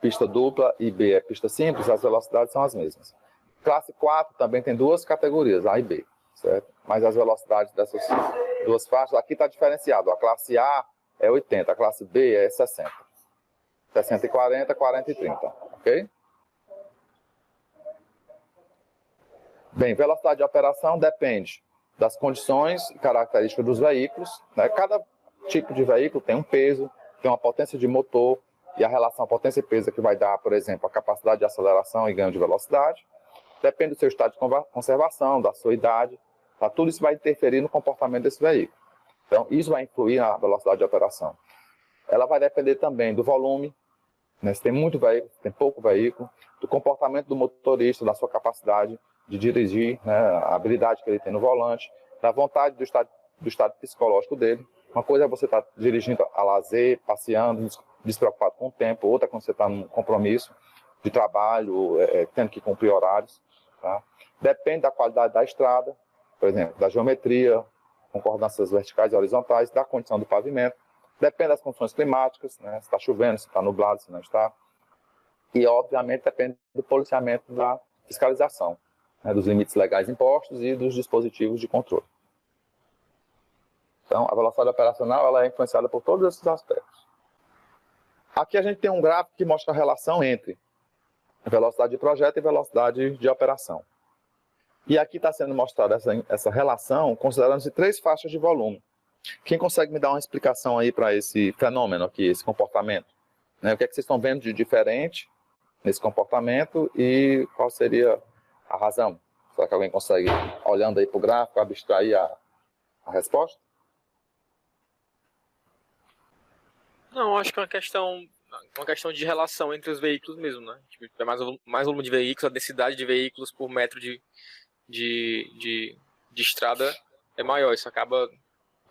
pista dupla e B é pista simples, as velocidades são as mesmas. Classe 4 também tem 2 categorias, A e B, certo? Mas as velocidades dessas 2 faixas, aqui está diferenciado. A classe A é 80, a classe B é 60. 60 e 40, 40 e 30, ok? Bem, velocidade de operação depende das condições e características dos veículos, né? Cada tipo de veículo tem um peso, tem uma potência de motor, e a relação potência e peso que vai dar, por exemplo, a capacidade de aceleração e ganho de velocidade. Depende do seu estado de conservação, da sua idade, tá? Tudo isso vai interferir no comportamento desse veículo. Então, isso vai influir na velocidade de operação. Ela vai depender também do volume, né? Se tem muito veículo, se tem pouco veículo, do comportamento do motorista, da sua capacidade de dirigir, né? A habilidade que ele tem no volante, da vontade do estado psicológico dele. Uma coisa é você estar dirigindo a lazer, passeando, despreocupado com o tempo, outra é quando você está num compromisso de trabalho, tendo que cumprir horários. Tá? Depende da qualidade da estrada, por exemplo, da geometria, concordâncias verticais e horizontais, da condição do pavimento. Depende das condições climáticas, né? Se está chovendo, se está nublado, se não está. e, obviamente, depende do policiamento da fiscalização, né, dos limites legais impostos e dos dispositivos de controle. Então, a velocidade operacional ela é influenciada por todos esses aspectos. Aqui a gente tem um gráfico que mostra a relação entre velocidade de projeto e velocidade de operação. E aqui está sendo mostrada essa relação considerando-se 3 faixas de volume. Quem consegue me dar uma explicação aí para esse fenômeno aqui, esse comportamento? Né? O que é que vocês estão vendo de diferente nesse comportamento e qual seria a razão? Será que alguém consegue, olhando aí para o gráfico, abstrair a resposta? Não, acho que é uma questão de relação entre os veículos mesmo, né? Tipo, é mais volume de veículos, a densidade de veículos por metro de estrada é maior. Isso acaba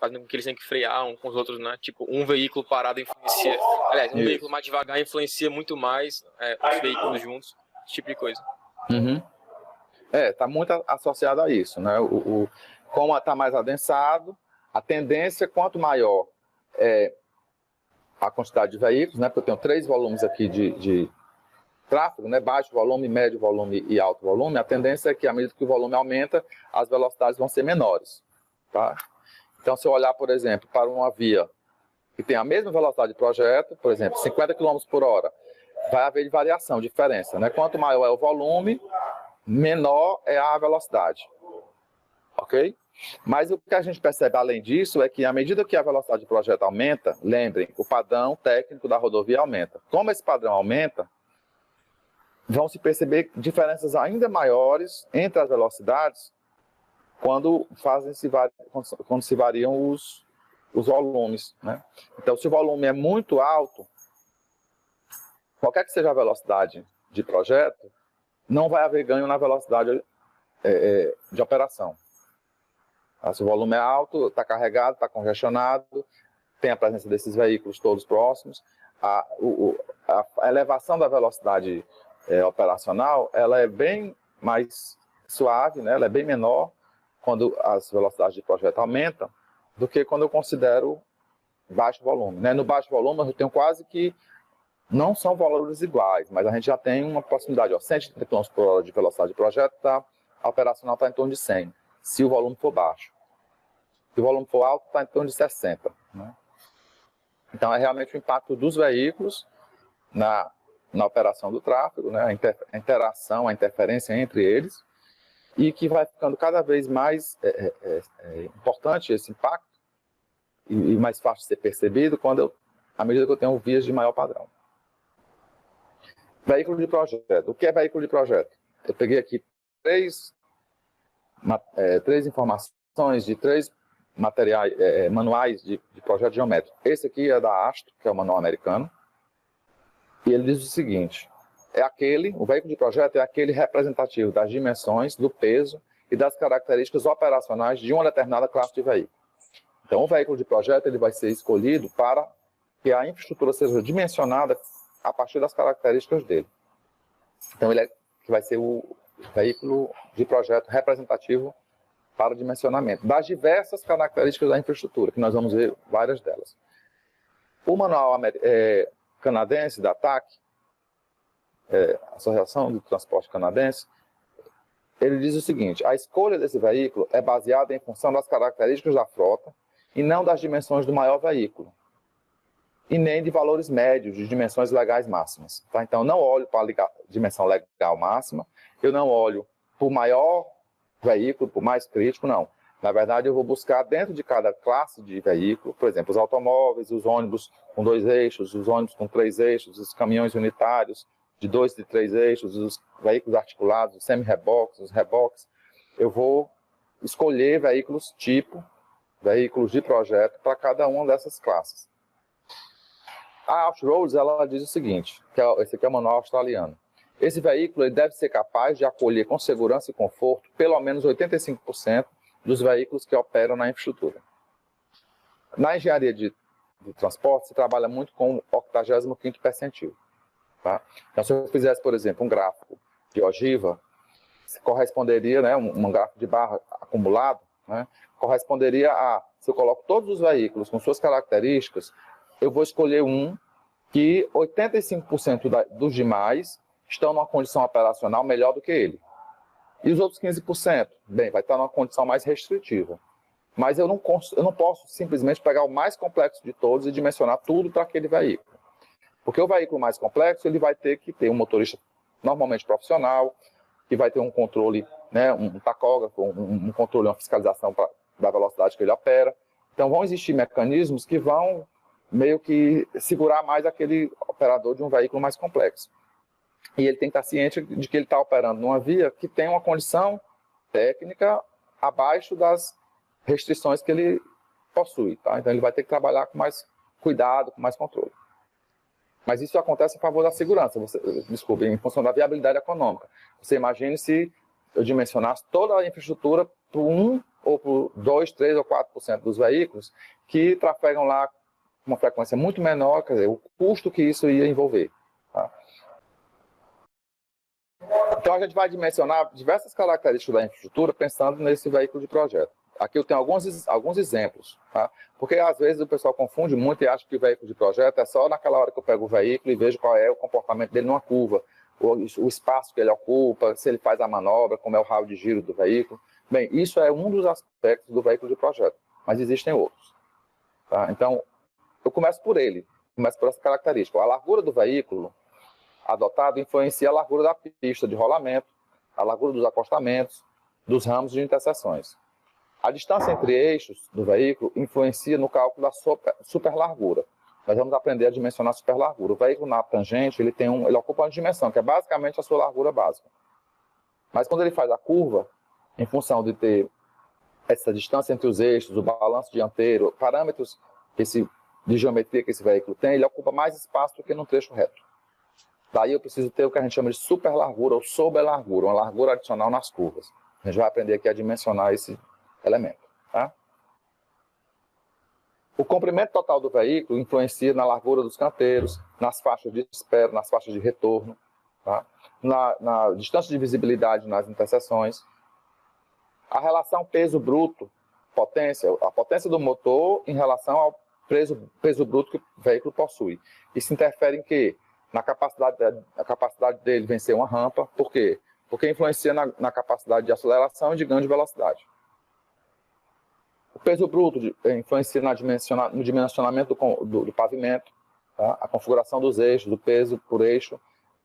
fazendo com que eles tenham que frear uns com os outros, né? Tipo, um veículo parado influencia... Aliás, um veículo mais devagar influencia muito mais os veículos juntos, esse tipo de coisa. Uhum. Está muito associado a isso, né? Como está mais adensado, a tendência, quanto maior a quantidade de veículos, né? Porque eu tenho 3 volumes aqui de tráfego, né? Baixo volume, médio volume e alto volume. A tendência é que, à medida que o volume aumenta, as velocidades vão ser menores, tá? Então, se eu olhar, por exemplo, para uma via que tem a mesma velocidade de projeto, por exemplo, 50 km por hora, vai haver variação, diferença, né? Quanto maior é o volume, menor é a velocidade, ok? Mas o que a gente percebe além disso é que, à medida que a velocidade de projeto aumenta, lembrem, o padrão técnico da rodovia aumenta. Como esse padrão aumenta, vão se perceber diferenças ainda maiores entre as velocidades quando se variam os volumes, né? Então, se o volume é muito alto, qualquer que seja a velocidade de projeto, não vai haver ganho na velocidade de operação. Se o volume é alto, está carregado, está congestionado, tem a presença desses veículos todos próximos, a elevação da velocidade operacional ela é bem mais suave, né? Ela é bem menor quando as velocidades de projeto aumentam do que quando eu considero baixo volume, né? No baixo volume eu tenho quase que não são valores iguais, mas a gente já tem uma proximidade, 130 km por hora de velocidade de projeto, a operacional está em torno de 100, se o volume for baixo. Se o volume for alto, está em torno de 60. Né? Então, é realmente o impacto dos veículos na operação do tráfego, né? A interação, a interferência entre eles, e que vai ficando cada vez mais importante esse impacto e mais fácil de ser percebido à medida que eu tenho vias de maior padrão. Veículo de projeto. O que é veículo de projeto? Eu peguei aqui três informações de 3 manuais de projeto geométrico. Esse aqui é da ASTO, que é o manual americano, e ele diz o seguinte: o veículo de projeto é aquele representativo das dimensões, do peso e das características operacionais de uma determinada classe de veículo. Então, o veículo de projeto ele vai ser escolhido para que a infraestrutura seja dimensionada a partir das características dele. Então, que vai ser o veículo de projeto representativo para o dimensionamento das diversas características da infraestrutura, que nós vamos ver várias delas. O manual canadense da ATAC, Associação do Transporte Canadense, ele diz o seguinte: a escolha desse veículo é baseada em função das características da frota e não das dimensões do maior veículo, e nem de valores médios de dimensões legais máximas. Tá? Então, eu não olho para a dimensão legal máxima, eu não olho para o maior veículo, por mais crítico, não. Na verdade, eu vou buscar dentro de cada classe de veículo, por exemplo, os automóveis, os ônibus com 2 eixos, os ônibus com 3 eixos, os caminhões unitários de 2 e 3 eixos, os veículos articulados, os semi-reboques, os reboques. Eu vou escolher veículos tipo, veículos de projeto para cada uma dessas classes. A Outroads, ela diz o seguinte, esse aqui é o manual australiano: esse veículo ele deve ser capaz de acolher com segurança e conforto pelo menos 85% dos veículos que operam na infraestrutura. Na engenharia de transporte, se trabalha muito com o 85º percentil. Tá? Então, se eu fizesse, por exemplo, um gráfico de ogiva, corresponderia, né, um gráfico de barra acumulado, né, corresponderia a, se eu coloco todos os veículos com suas características, eu vou escolher um que 85% dos demais estão numa condição operacional melhor do que ele. E os outros 15%, bem, vai estar numa condição mais restritiva. Mas eu não posso simplesmente pegar o mais complexo de todos e dimensionar tudo para aquele veículo. Porque o veículo mais complexo, ele vai ter que ter um motorista normalmente profissional, que vai ter um controle, né, um tacógrafo, um controle, uma fiscalização da velocidade que ele opera. Então vão existir mecanismos que vão meio que segurar mais aquele operador de um veículo mais complexo. E ele tem que estar ciente de que ele está operando numa via que tem uma condição técnica abaixo das restrições que ele possui. Tá? Então ele vai ter que trabalhar com mais cuidado, com mais controle. Mas isso acontece em favor da segurança, desculpe, em função da viabilidade econômica. Você imagine se eu dimensionasse toda a infraestrutura para 1 ou por 2, 3 ou 4% dos veículos que trafegam lá com uma frequência muito menor, quer dizer, o custo que isso ia envolver. Tá? Então a gente vai dimensionar diversas características da infraestrutura pensando nesse veículo de projeto. Aqui eu tenho alguns exemplos, tá? Porque às vezes o pessoal confunde muito e acha que o veículo de projeto é só naquela hora que eu pego o veículo e vejo qual é o comportamento dele numa curva, o espaço que ele ocupa, se ele faz a manobra, como é o raio de giro do veículo. Bem, isso é um dos aspectos do veículo de projeto, mas existem outros. Tá? Então, eu começo por ele, começo por essa característica. A largura do veículo adotado influencia a largura da pista de rolamento, a largura dos acostamentos, dos ramos de interseções. A distância entre eixos do veículo influencia no cálculo da superlargura. Nós vamos aprender a dimensionar a superlargura. O veículo na tangente, ele ocupa uma dimensão, que é basicamente a sua largura básica. Mas quando ele faz a curva, em função de ter essa distância entre os eixos, o balanço dianteiro, parâmetros de geometria que esse veículo tem, ele ocupa mais espaço do que num trecho reto. Daí eu preciso ter o que a gente chama de superlargura ou sobrelargura, uma largura adicional nas curvas. A gente vai aprender aqui a dimensionar esse elemento. Tá? O comprimento total do veículo influencia na largura dos canteiros, nas faixas de espera, nas faixas de retorno, tá? na distância de visibilidade nas interseções. A relação peso bruto, potência, a potência do motor em relação ao peso bruto que o veículo possui. Isso interfere em quê? Na capacidade dele vencer uma rampa. Por quê? Porque influencia na capacidade de aceleração e de ganho de velocidade. O peso bruto influencia no dimensionamento do pavimento. Tá? A configuração dos eixos, do peso por eixo,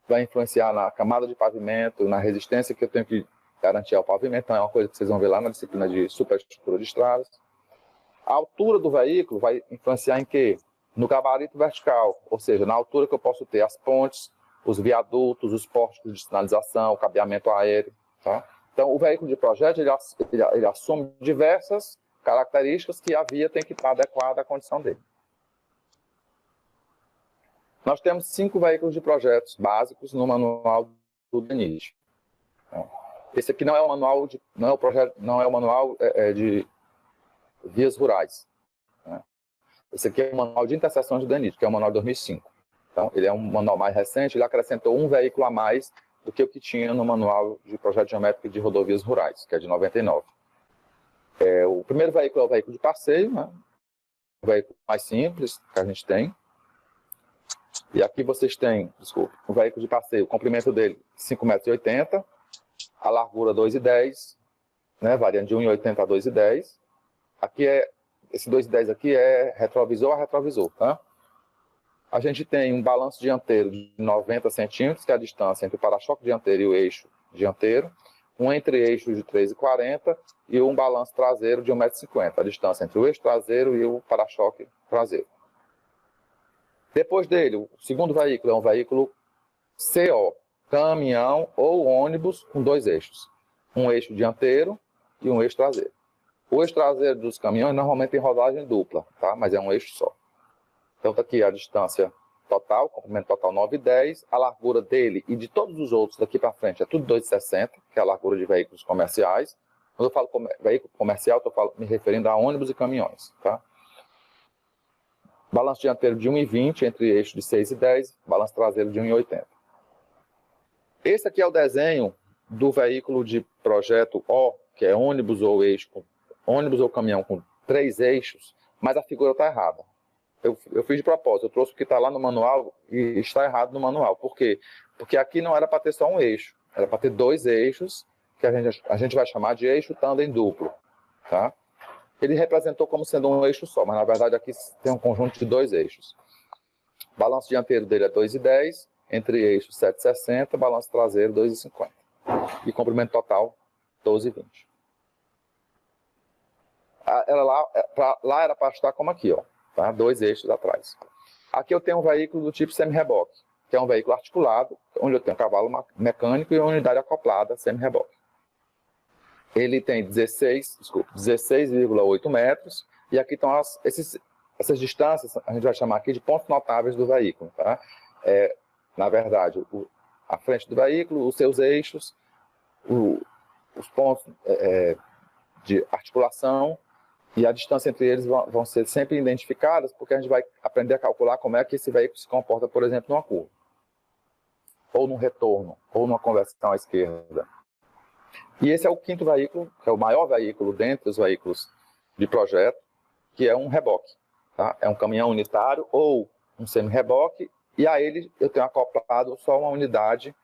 vai influenciar na camada de pavimento, na resistência que eu tenho que garantir ao pavimento. Então é uma coisa que vocês vão ver lá na disciplina de superestrutura de estradas. A altura do veículo vai influenciar em quê? No gabarito vertical, ou seja, na altura que eu posso ter as pontes, os viadutos, os pórticos de sinalização, o cabeamento aéreo. Tá? Então, o veículo de projeto ele assume diversas características que a via tem que estar adequada à condição dele. Nós temos 5 veículos de projetos básicos no manual do DENIT. Esse aqui não é o manual de vias rurais. Esse aqui é o manual de interseções do DENIT, que é o manual de 2005. Então, ele é um manual mais recente, ele acrescentou um veículo a mais do que o que tinha no manual de projeto geométrico de rodovias rurais, que é de 99. O primeiro veículo é o veículo de passeio, né? O veículo mais simples que a gente tem. E aqui vocês têm, desculpa, o veículo de passeio, o comprimento dele 5,80 m, a largura 2,10 m, né? Variando de 1,80 a 2,10 m. Esse 2,10 aqui é retrovisor a retrovisor, tá? A gente tem um balanço dianteiro de 90 centímetros, que é a distância entre o para-choque dianteiro e o eixo dianteiro, um entre-eixo de 3,40 e um balanço traseiro de 1,50 m, a distância entre o eixo traseiro e o para-choque traseiro. Depois dele, o segundo veículo é um veículo CO, caminhão ou ônibus com 2 eixos, um eixo dianteiro e um eixo traseiro. O eixo traseiro dos caminhões normalmente tem rodagem dupla, tá? Mas é um eixo só. Então está aqui a distância total, comprimento total 9,10, a largura dele e de todos os outros daqui para frente é tudo 2,60, que é a largura de veículos comerciais. Quando eu falo veículo comercial, estou me referindo a ônibus e caminhões, tá? Balanço dianteiro de 1,20 entre eixo de 6,10, balanço traseiro de 1,80. Esse aqui é o desenho do veículo de projeto O, que é ônibus ou caminhão com 3 eixos, mas a figura está errada. eu fiz de propósito, eu trouxe o que está lá no manual e está errado no manual. Por quê? Porque aqui não era para ter só um eixo, era para ter 2 eixos, que a gente vai chamar de eixo tandem duplo. Tá? Ele representou como sendo um eixo só, mas na verdade aqui tem um conjunto de 2 eixos. O balanço dianteiro dele é 2,10, entre eixos 7,60, balanço traseiro 2,50. E comprimento total 12,20. Lá era para estar como aqui, ó, tá? 2 eixos atrás. Aqui eu tenho um veículo do tipo semi-reboque, que é um veículo articulado, onde eu tenho cavalo mecânico e uma unidade acoplada semi-reboque. Ele tem 16,8 metros, e aqui estão essas distâncias, a gente vai chamar aqui de pontos notáveis do veículo. Tá? Na verdade, a frente do veículo, os seus eixos, os pontos de articulação, e a distância entre eles vão ser sempre identificadas, porque a gente vai aprender a calcular como é que esse veículo se comporta, por exemplo, numa curva, ou num retorno, ou numa conversão à esquerda. E esse é o 5º veículo, que é o maior veículo dentre os veículos de projeto, que é um reboque. Tá? É um caminhão unitário ou um semi-reboque, e a ele eu tenho acoplado só uma unidade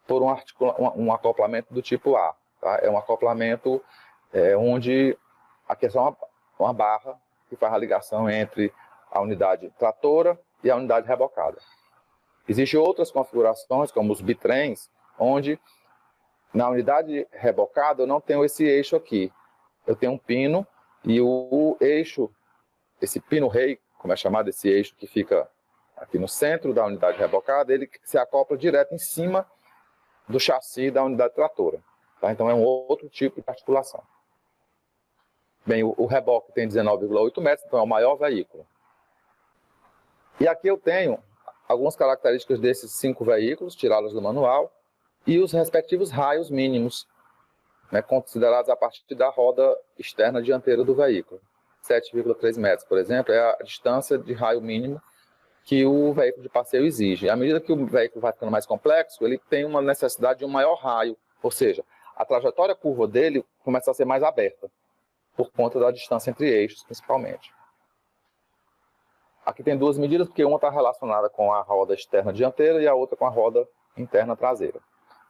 por um acoplamento do tipo A. Tá? É um acoplamento onde aqui é só uma barra que faz a ligação entre a unidade tratora e a unidade rebocada. Existem outras configurações, como os bitrens, onde na unidade rebocada eu não tenho esse eixo aqui. Eu tenho um pino e o eixo, esse pino-rei, como é chamado esse eixo que fica aqui no centro da unidade rebocada, ele se acopla direto em cima do chassi da unidade tratora. Tá? Então é um outro tipo de articulação. Bem, o reboque tem 19,8 metros, então é o maior veículo. E aqui eu tenho algumas características desses 5 veículos, tiradas do manual, e os respectivos raios mínimos, né, considerados a partir da roda externa dianteira do veículo. 7,3 metros, por exemplo, é a distância de raio mínimo que o veículo de passeio exige. À medida que o veículo vai ficando mais complexo, ele tem uma necessidade de um maior raio, ou seja, a trajetória curva dele começa a ser mais aberta, por conta da distância entre eixos, principalmente. Aqui tem 2 medidas, porque uma está relacionada com a roda externa dianteira e a outra com a roda interna traseira.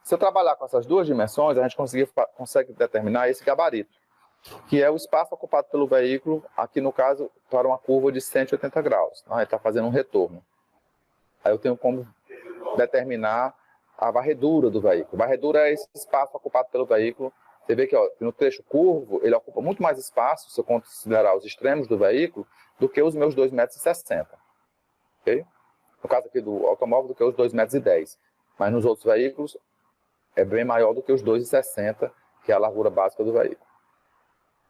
Se eu trabalhar com essas 2 dimensões, a gente consegue determinar esse gabarito, que é o espaço ocupado pelo veículo, aqui no caso, para uma curva de 180 graus. Ele está fazendo um retorno. Aí eu tenho como determinar a varredura do veículo. Varredura é esse espaço ocupado pelo veículo. Você vê que no trecho curvo, ele ocupa muito mais espaço, se eu considerar os extremos do veículo, do que os meus 2,60 metros. Okay? No caso aqui do automóvel, do que os 2,10 metros. Mas nos outros veículos, é bem maior do que os 2,60, que é a largura básica do veículo.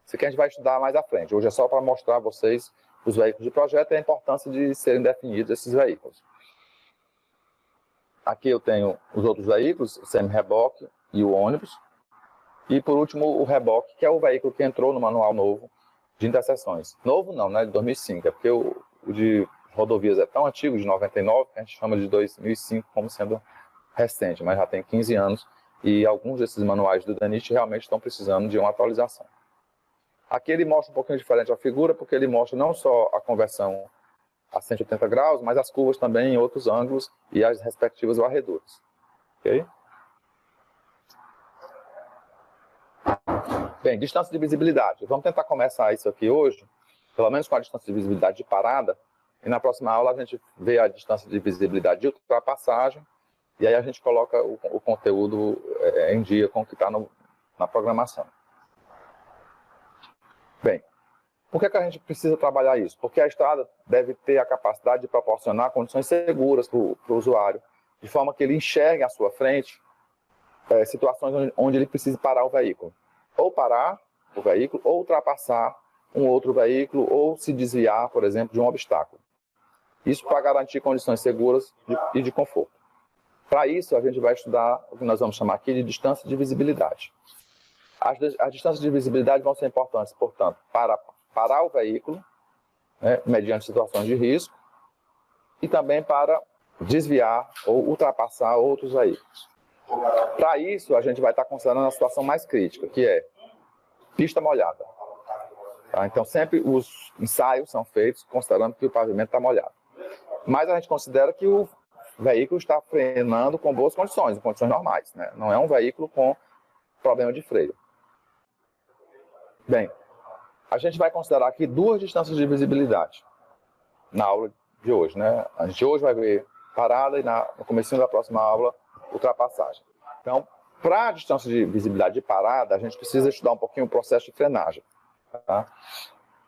Isso aqui a gente vai estudar mais à frente. Hoje é só para mostrar a vocês os veículos de projeto e a importância de serem definidos esses veículos. Aqui eu tenho os outros veículos, o semi-reboque e o ônibus. E, por último, o reboque, que é o veículo que entrou no manual novo de interseções. Novo não, né? De 2005, é porque o de rodovias é tão antigo, de 99, que a gente chama de 2005 como sendo recente, mas já tem 15 anos, e alguns desses manuais do DANIT realmente estão precisando de uma atualização. Aqui ele mostra um pouquinho diferente a figura, porque ele mostra não só a conversão a 180 graus, mas as curvas também em outros ângulos e as respectivas varreduras. Ok? Bem, distância de visibilidade. Vamos tentar começar isso aqui hoje, pelo menos com a distância de visibilidade de parada, e na próxima aula a gente vê a distância de visibilidade de ultrapassagem, e aí a gente coloca o conteúdo em dia com o que está na programação. Bem, por que a gente precisa trabalhar isso? Porque a estrada deve ter a capacidade de proporcionar condições seguras para o usuário, de forma que ele enxergue à sua frente situações onde ele precisa parar o veículo. Ou parar o veículo, ou ultrapassar um outro veículo, ou se desviar, por exemplo, de um obstáculo. Isso para garantir condições seguras e de conforto. Para isso, a gente vai estudar o que nós vamos chamar aqui de distância de visibilidade. As distâncias de visibilidade vão ser importantes, portanto, para parar o veículo, né, mediante situações de risco, e também para desviar ou ultrapassar outros veículos. Para isso, a gente vai estar considerando a situação mais crítica, que é pista molhada. Tá? Então, sempre os ensaios são feitos considerando que o pavimento está molhado. Mas a gente considera que o veículo está frenando com boas condições, em condições normais, né? Não é um veículo com problema de freio. Bem, a gente vai considerar aqui duas distâncias de visibilidade na aula de hoje, né? A gente hoje vai ver parada e no comecinho da próxima aula, ultrapassagem. Então, para a distância de visibilidade de parada, a gente precisa estudar um pouquinho o processo de frenagem. Tá?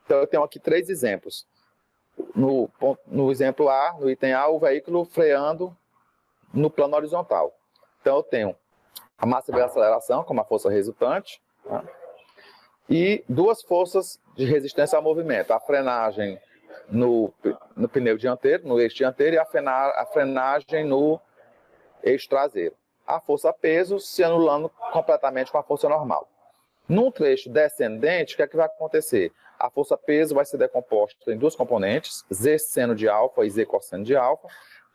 Então, eu tenho aqui 3 exemplos. No exemplo A, no item A, o veículo freando no plano horizontal. Então, eu tenho a massa de aceleração, como a força resultante, tá? E 2 forças de resistência ao movimento. A frenagem no pneu dianteiro, no eixo dianteiro, e a frenagem no eixo traseiro. A força-peso se anulando completamente com a força normal. Num trecho descendente, o que é que vai acontecer? A força-peso vai ser decomposta em 2 componentes, Z seno de alfa e Z cosseno de alfa.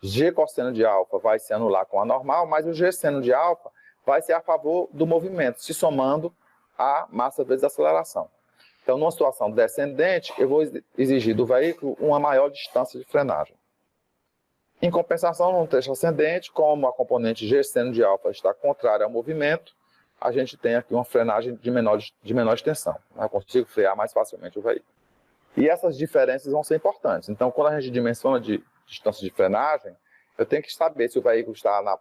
G cosseno de alfa vai se anular com a normal, mas o G seno de alfa vai ser a favor do movimento, se somando a massa vezes a aceleração. Então, numa situação descendente, eu vou exigir do veículo uma maior distância de frenagem. Em compensação, num trecho ascendente, como a componente G seno de alfa está contrária ao movimento, a gente tem aqui uma frenagem de menor extensão. Eu consigo frear mais facilmente o veículo. E essas diferenças vão ser importantes. Então, quando a gente dimensiona de distância de frenagem, eu tenho que saber se o veículo está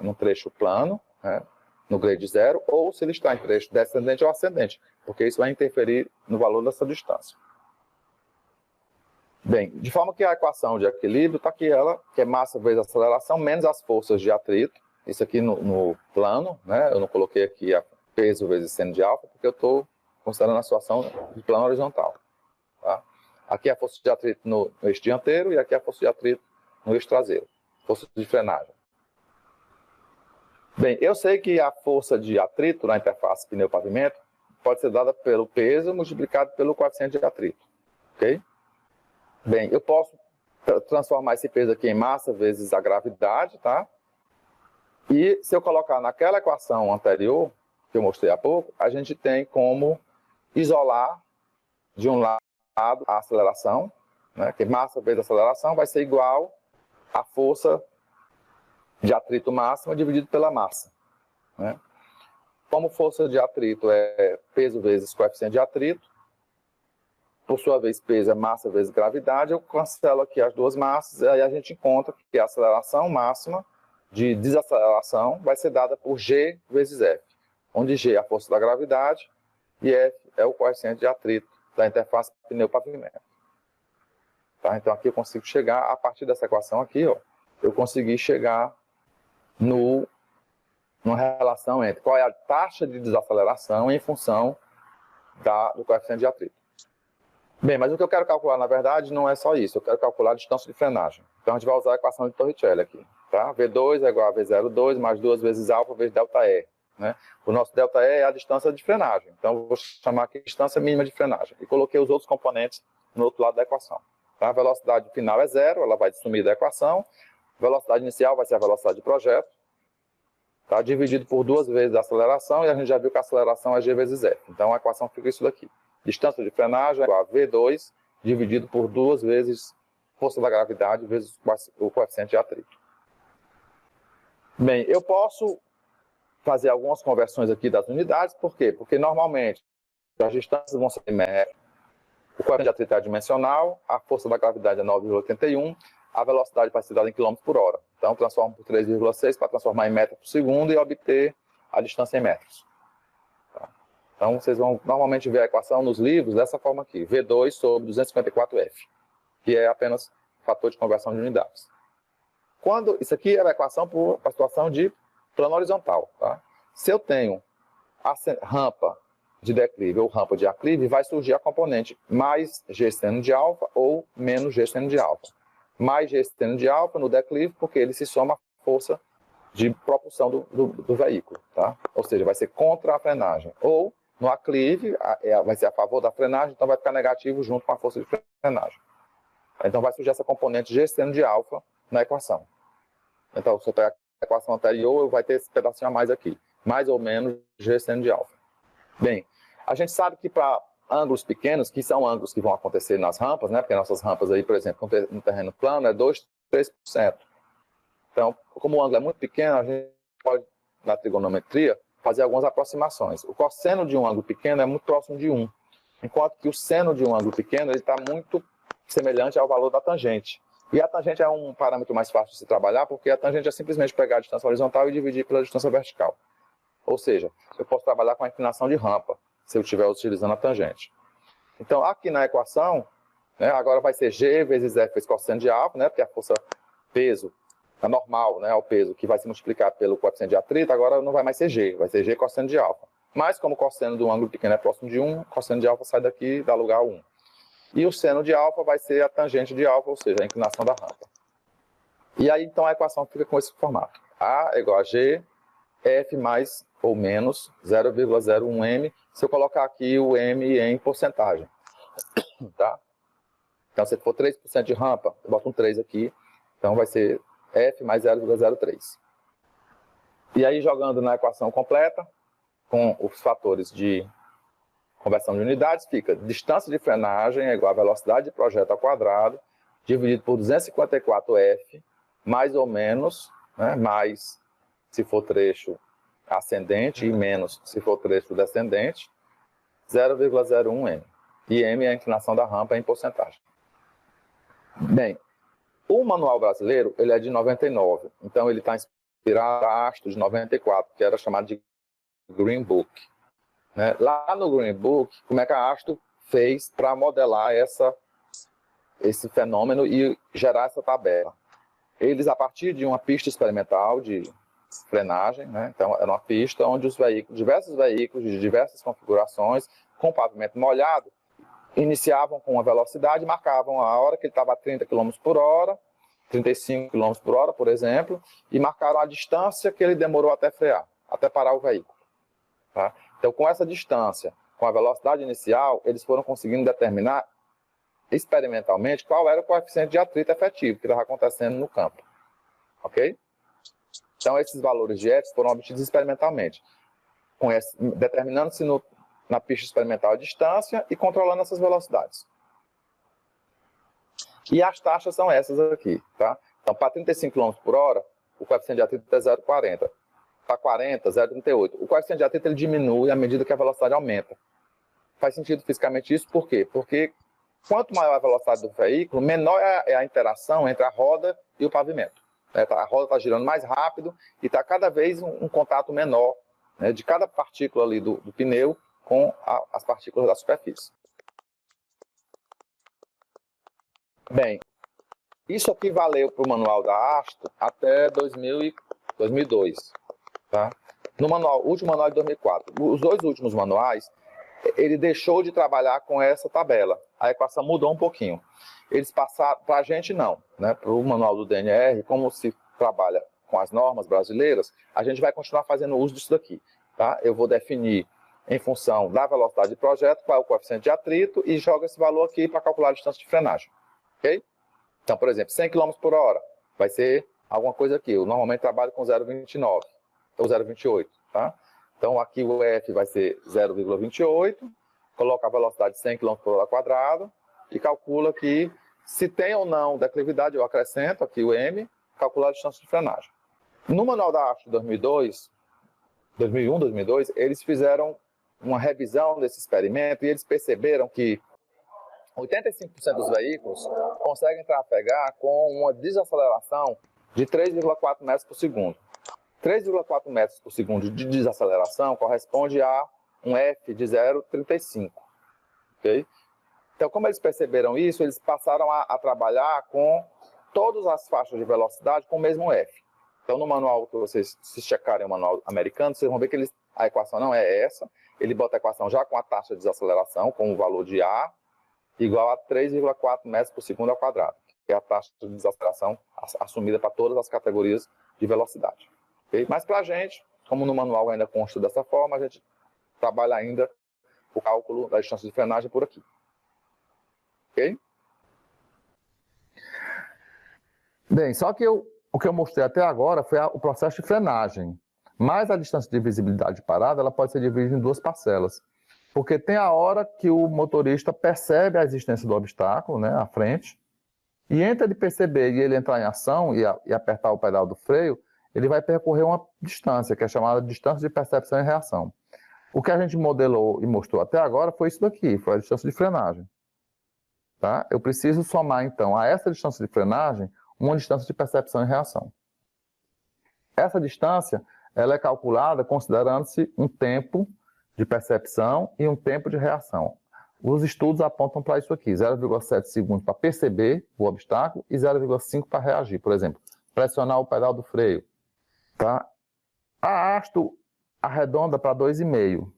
no trecho plano, né, no grade 0, ou se ele está em trecho descendente ou ascendente, porque isso vai interferir no valor dessa distância. Bem, de forma que a equação de equilíbrio está aqui ela, que é massa vezes aceleração, menos as forças de atrito. Isso aqui no plano, né? Eu não coloquei aqui a peso vezes seno de alfa, porque eu estou considerando a situação de plano horizontal. Tá? Aqui é a força de atrito no eixo dianteiro e aqui é a força de atrito no eixo traseiro. Força de frenagem. Bem, eu sei que a força de atrito na interface pneu-pavimento pode ser dada pelo peso multiplicado pelo coeficiente de atrito. Ok? Bem, eu posso transformar esse peso aqui em massa vezes a gravidade, tá? E se eu colocar naquela equação anterior, que eu mostrei há pouco, a gente tem como isolar de um lado a aceleração, né? Que massa vezes aceleração vai ser igual à força de atrito máxima dividido pela massa, né? Como força de atrito é peso vezes coeficiente de atrito, por sua vez, peso é massa vezes gravidade, eu cancelo aqui as 2 massas, e aí a gente encontra que a aceleração máxima de desaceleração vai ser dada por G vezes F, onde G é a força da gravidade e F é o coeficiente de atrito da interface pneu-pavimento. Tá? Então, aqui eu consigo chegar, a partir dessa equação aqui, ó, eu consegui chegar numa relação entre qual é a taxa de desaceleração em função do coeficiente de atrito. Bem, mas o que eu quero calcular, na verdade, não é só isso. Eu quero calcular a distância de frenagem. Então, a gente vai usar a equação de Torricelli aqui. Tá? V2 é igual a V02 mais 2 vezes alfa vezes ΔE. Né? O nosso ΔE é a distância de frenagem. Então, eu vou chamar aqui distância mínima de frenagem. E coloquei os outros componentes no outro lado da equação. Tá? A velocidade final é 0, ela vai sumir da equação. A velocidade inicial vai ser a velocidade de projeto. Tá? Dividido por 2 vezes a aceleração. E a gente já viu que a aceleração é G vezes F. Então, a equação fica isso daqui. Distância de frenagem é igual a V2 dividido por 2 vezes força da gravidade vezes o coeficiente de atrito. Bem, eu posso fazer algumas conversões aqui das unidades, por quê? Porque normalmente as distâncias vão ser metros, o coeficiente de atrito é dimensional, a força da gravidade é 9,81, a velocidade vai ser dada em km por hora. Então, transformo por 3,6 para transformar em metros por segundo e obter a distância em metros. Então, vocês vão normalmente ver a equação nos livros dessa forma aqui, V2 sobre 254F, que é apenas fator de conversão de unidades. Isso aqui é a equação por a situação de plano horizontal. Tá? Se eu tenho a rampa de declive ou rampa de aclive, vai surgir a componente mais G seno de alfa ou menos G seno de alfa. Mais G seno de alfa no declive, porque ele se soma à força de propulsão do veículo. Tá? Ou seja, vai ser contra a frenagem. Ou no aclive, vai ser a favor da frenagem, então vai ficar negativo junto com a força de frenagem. Então vai surgir essa componente G seno de alfa na equação. Então, se eu pegar a equação anterior, vai ter esse pedacinho a mais aqui. Mais ou menos G seno de alfa. Bem, a gente sabe que para ângulos pequenos, que são ângulos que vão acontecer nas rampas, né? Porque nossas rampas aí, por exemplo, no terreno plano é 2, 3%. Então, como o ângulo é muito pequeno, a gente pode, na trigonometria, fazer algumas aproximações. O cosseno de um ângulo pequeno é muito próximo de 1, enquanto que o seno de um ângulo pequeno está muito semelhante ao valor da tangente. E a tangente é um parâmetro mais fácil de se trabalhar, porque a tangente é simplesmente pegar a distância horizontal e dividir pela distância vertical. Ou seja, eu posso trabalhar com a inclinação de rampa, se eu estiver utilizando a tangente. Então, aqui na equação, né, agora vai ser G vezes F vezes cosseno de alfa, né, porque a força peso é normal, né, ao peso, que vai se multiplicar pelo coeficiente de atrito, agora não vai mais ser G, vai ser G cosseno de alfa. Mas, como o cosseno de um ângulo pequeno é próximo de 1, cosseno de alfa sai daqui e dá lugar a 1. E o seno de alfa vai ser a tangente de alfa, ou seja, a inclinação da rampa. E aí, então, a equação fica com esse formato. A é igual a G, F mais ou menos 0,01m, se eu colocar aqui o m em porcentagem. Tá? Então, se for 3% de rampa, eu boto um 3 aqui, então vai ser F mais 0,03. E aí, jogando na equação completa, com os fatores de conversão de unidades, fica distância de frenagem é igual a velocidade de projeto ao quadrado, dividido por 254F, mais ou menos, né, mais se for trecho ascendente e menos se for trecho descendente, 0,01m. E m é a inclinação da rampa em porcentagem. Bem, o manual brasileiro ele é de 99, então ele está inspirado da ASTO de 94, que era chamado de Green Book. Né? Lá no Green Book, como é que a ASTO fez para modelar esse fenômeno e gerar essa tabela? Eles, a partir de uma pista experimental de frenagem, né? Então era uma pista onde os veículos, diversos veículos de diversas configurações, com pavimento molhado, iniciavam com uma velocidade, marcavam a hora que ele estava a 30 km por hora, 35 km por hora, por exemplo, e marcaram a distância que ele demorou até frear, até parar o veículo. Tá? Então, com essa distância, com a velocidade inicial, eles foram conseguindo determinar experimentalmente qual era o coeficiente de atrito efetivo que estava acontecendo no campo. Ok? Então, esses valores de F foram obtidos experimentalmente, determinando-se na pista experimental a distância e controlando essas velocidades. E as taxas são essas aqui. Tá? Então, para 35 km por hora, o coeficiente de atrito é 0,40. Para 40, 0,38. O coeficiente de atrito ele diminui à medida que a velocidade aumenta. Faz sentido fisicamente isso, por quê? Porque quanto maior a velocidade do veículo, menor é a interação entre a roda e o pavimento. A roda está girando mais rápido e está cada vez um contato menor, né, de cada partícula ali do pneu com as partículas da superfície. Bem, isso aqui valeu para o manual da ASTO até 2002. Tá? No último manual de 2004. Os dois últimos manuais, ele deixou de trabalhar com essa tabela. A equação mudou um pouquinho. Eles passaram, para a gente não, né? Para o manual do DNR, como se trabalha com as normas brasileiras, a gente vai continuar fazendo uso disso daqui. Tá? Eu vou definir em função da velocidade de projeto qual é o coeficiente de atrito e jogo esse valor aqui para calcular a distância de frenagem. Ok? Então, por exemplo, 100 km por hora vai ser alguma coisa aqui. Eu normalmente trabalho com 0,29 ou 0,28. Tá? Então, aqui o F vai ser 0,28, coloca a velocidade de 100 km por hora quadrado e calcula que se tem ou não declividade, eu acrescento aqui o M, calcular a distância de frenagem. No manual da ASTO de 2001, 2002, eles fizeram uma revisão desse experimento e eles perceberam que 85% dos veículos conseguem trafegar com uma desaceleração de 3,4 metros por segundo. 3,4 metros por segundo de desaceleração corresponde a um F de 0,35. Okay? Então, como eles perceberam isso, eles passaram a trabalhar com todas as faixas de velocidade com o mesmo F. Então, no manual que vocês, se checarem o manual americano, vocês vão ver que a equação não é essa. Ele bota a equação já com a taxa de desaceleração, com o valor de A, igual a 3,4 metros por segundo ao quadrado, que é a taxa de desaceleração assumida para todas as categorias de velocidade. Okay? Mas para a gente, como no manual ainda consta dessa forma, a gente trabalha ainda o cálculo da distância de frenagem por aqui. Ok? Bem, só que o que eu mostrei até agora foi o processo de frenagem. Mas a distância de visibilidade de parada ela pode ser dividida em duas parcelas. Porque tem a hora que o motorista percebe a existência do obstáculo, né, à frente, e entre ele perceber e ele entrar em ação e apertar o pedal do freio, ele vai percorrer uma distância, que é chamada de distância de percepção e reação. O que a gente modelou e mostrou até agora foi isso daqui, foi a distância de frenagem. Tá? Eu preciso somar, então, a essa distância de frenagem, uma distância de percepção e reação. Essa distância, ela é calculada considerando-se um tempo de percepção e um tempo de reação. Os estudos apontam para isso aqui, 0,7 segundos para perceber o obstáculo e 0,5 para reagir. Por exemplo, pressionar o pedal do freio. Tá? A Asto arredonda para 2,5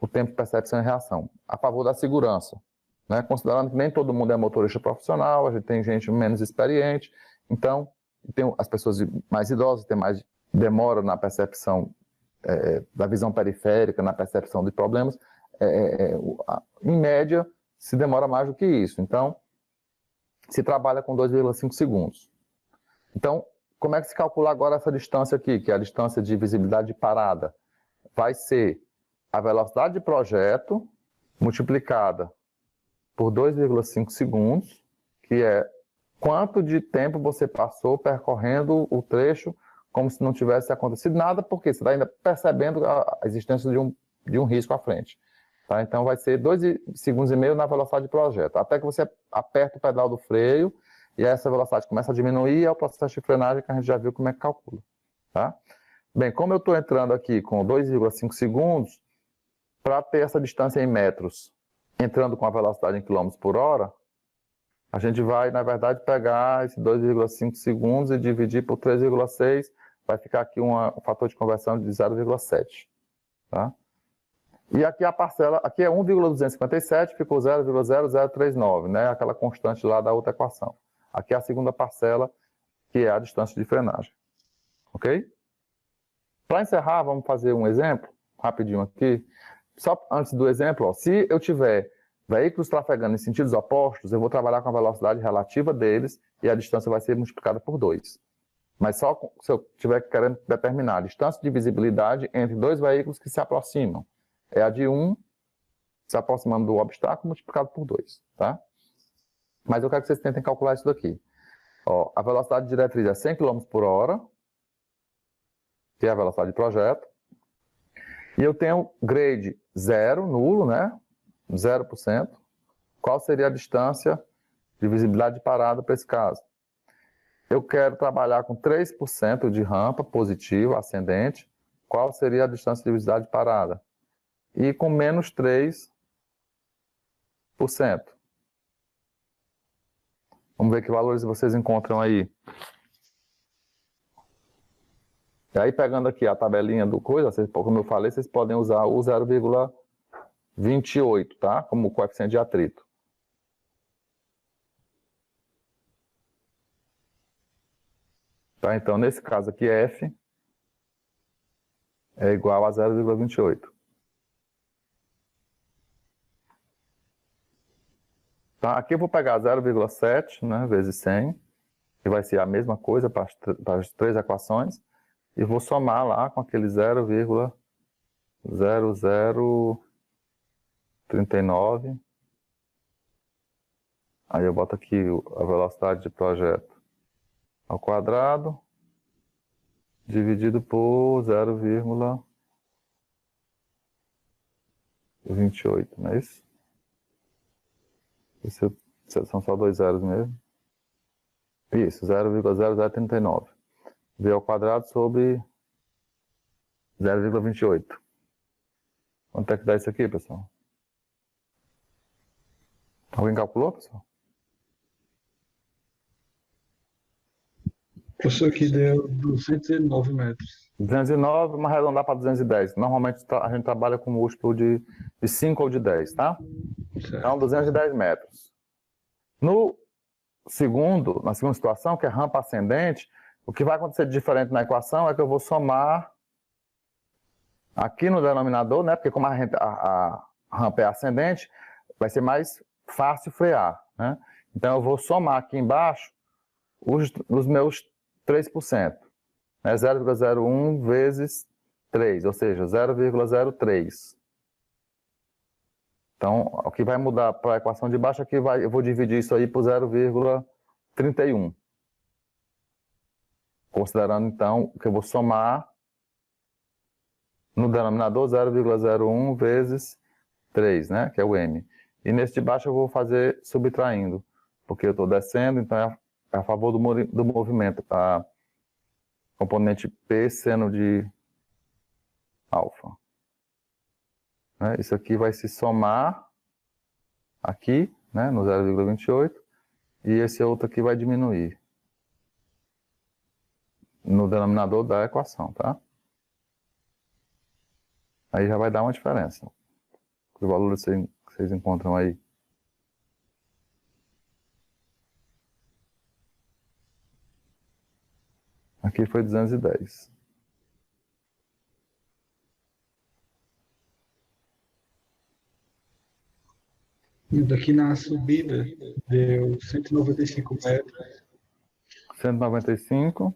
o tempo de percepção e reação, a favor da segurança. Né? Considerando que nem todo mundo é motorista profissional, a gente tem gente menos experiente, então tem as pessoas mais idosas têm mais demora na percepção da visão periférica, na percepção de problemas. Em média, se demora mais do que isso. Então, se trabalha com 2,5 segundos. Então, como é que se calcula agora essa distância aqui, que é a distância de visibilidade de parada? Vai ser a velocidade de projeto multiplicada por 2,5 segundos, que é quanto de tempo você passou percorrendo o trecho como se não tivesse acontecido nada, porque você está ainda percebendo a existência de um risco à frente. Tá? Então vai ser 2,5 segundos na velocidade de projeto, até que você aperta o pedal do freio e essa velocidade começa a diminuir e é o processo de frenagem que a gente já viu como é que calcula. Tá? Bem, como eu estou entrando aqui com 2,5 segundos, para ter essa distância em metros, entrando com a velocidade em quilômetros por hora, a gente vai, na verdade, pegar esse 2,5 segundos e dividir por 3,6, vai ficar aqui um fator de conversão de 0,7. Tá? E aqui a parcela, aqui é 1,257, ficou 0,0039, né? Aquela constante lá da outra equação. Aqui é a segunda parcela, que é a distância de frenagem. Ok? Para encerrar, vamos fazer um exemplo, rapidinho aqui. Só antes do exemplo, ó, se eu tiver veículos trafegando em sentidos opostos, eu vou trabalhar com a velocidade relativa deles e a distância vai ser multiplicada por 2. Mas só se eu estiver querendo determinar a distância de visibilidade entre dois veículos que se aproximam. É a de um se aproximando do obstáculo multiplicado por 2. Tá? Mas eu quero que vocês tentem calcular isso daqui. Ó, a velocidade diretriz é 100 km por hora, que é a velocidade de projeto. E eu tenho grade 0, nulo, né? 0%. Qual seria a distância de visibilidade de parada para esse caso? Eu quero trabalhar com 3% de rampa positiva, ascendente. Qual seria a distância de visibilidade de parada? E com menos 3%. Vamos ver que valores vocês encontram aí. E aí, pegando aqui a tabelinha do coisa, como eu falei, vocês podem usar o 0,28, tá? Como coeficiente de atrito. Tá? Então, nesse caso aqui, F é igual a 0,28. Tá? Aqui eu vou pegar 0,7, né, vezes 100, que vai ser a mesma coisa para as três equações. E vou somar lá com aquele 0,0039. Aí eu boto aqui a velocidade de projeto ao quadrado, dividido por 0,28, não é isso? São só dois zeros mesmo. Isso, 0,0039. V ao quadrado sobre 0,28. Quanto é que dá isso aqui, pessoal? Alguém calculou, pessoal? Professor, aqui deu 209 metros. 209, vamos arredondar para 210. Normalmente a gente trabalha com múltiplo de 5 ou de 10, tá? Certo. Então, 210 metros. Na segunda situação, que é rampa ascendente, o que vai acontecer de diferente na equação é que eu vou somar aqui no denominador, né? Porque como a rampa é ascendente, vai ser mais fácil frear, né? Então eu vou somar aqui embaixo os meus 3%, né? 0,01 vezes 3, ou seja, 0,03. Então, o que vai mudar para a equação de baixo aqui, eu vou dividir isso aí por 0,31. Considerando, então, que eu vou somar no denominador 0,01 vezes 3, né? Que é o m. E nesse de baixo eu vou fazer subtraindo, porque eu estou descendo, então é a favor do movimento. A componente P seno de alfa. Né? Isso aqui vai se somar aqui, né? No 0,28, e esse outro aqui vai diminuir no denominador da equação, tá? Aí já vai dar uma diferença. Os valores que vocês encontram aí. Aqui foi 210. E daqui na subida deu 195 metros. 195.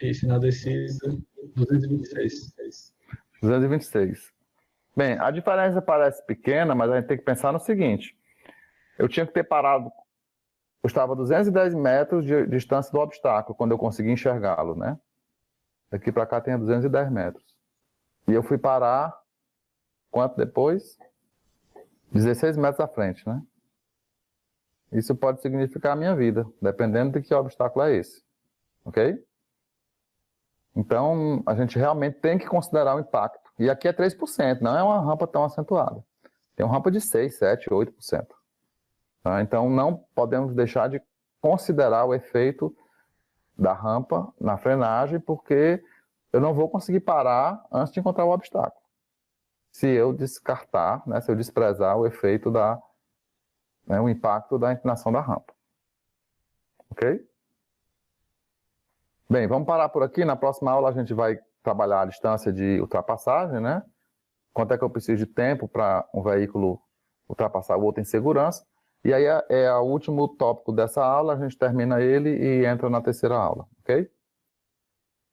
E na descida, 226. 226. Bem, a diferença parece pequena, mas a gente tem que pensar no seguinte. Eu tinha que ter parado, eu estava a 210 metros de distância do obstáculo, quando eu consegui enxergá-lo, né? Daqui para cá tem 210 metros. E eu fui parar, quanto depois? 16 metros à frente, né? Isso pode significar a minha vida, dependendo de que obstáculo é esse. Ok? Então, a gente realmente tem que considerar o impacto. E aqui é 3%, não é uma rampa tão acentuada. Tem uma rampa de 6, 7, 8%. Tá? Então, não podemos deixar de considerar o efeito da rampa na frenagem, porque eu não vou conseguir parar antes de encontrar o obstáculo. Se eu descartar, né, se eu desprezar o efeito o impacto da inclinação da rampa. Ok? Bem, vamos parar por aqui. Na próxima aula a gente vai trabalhar a distância de ultrapassagem, né? Quanto é que eu preciso de tempo para um veículo ultrapassar o outro em segurança. E aí é o último tópico dessa aula, a gente termina ele e entra na terceira aula, ok?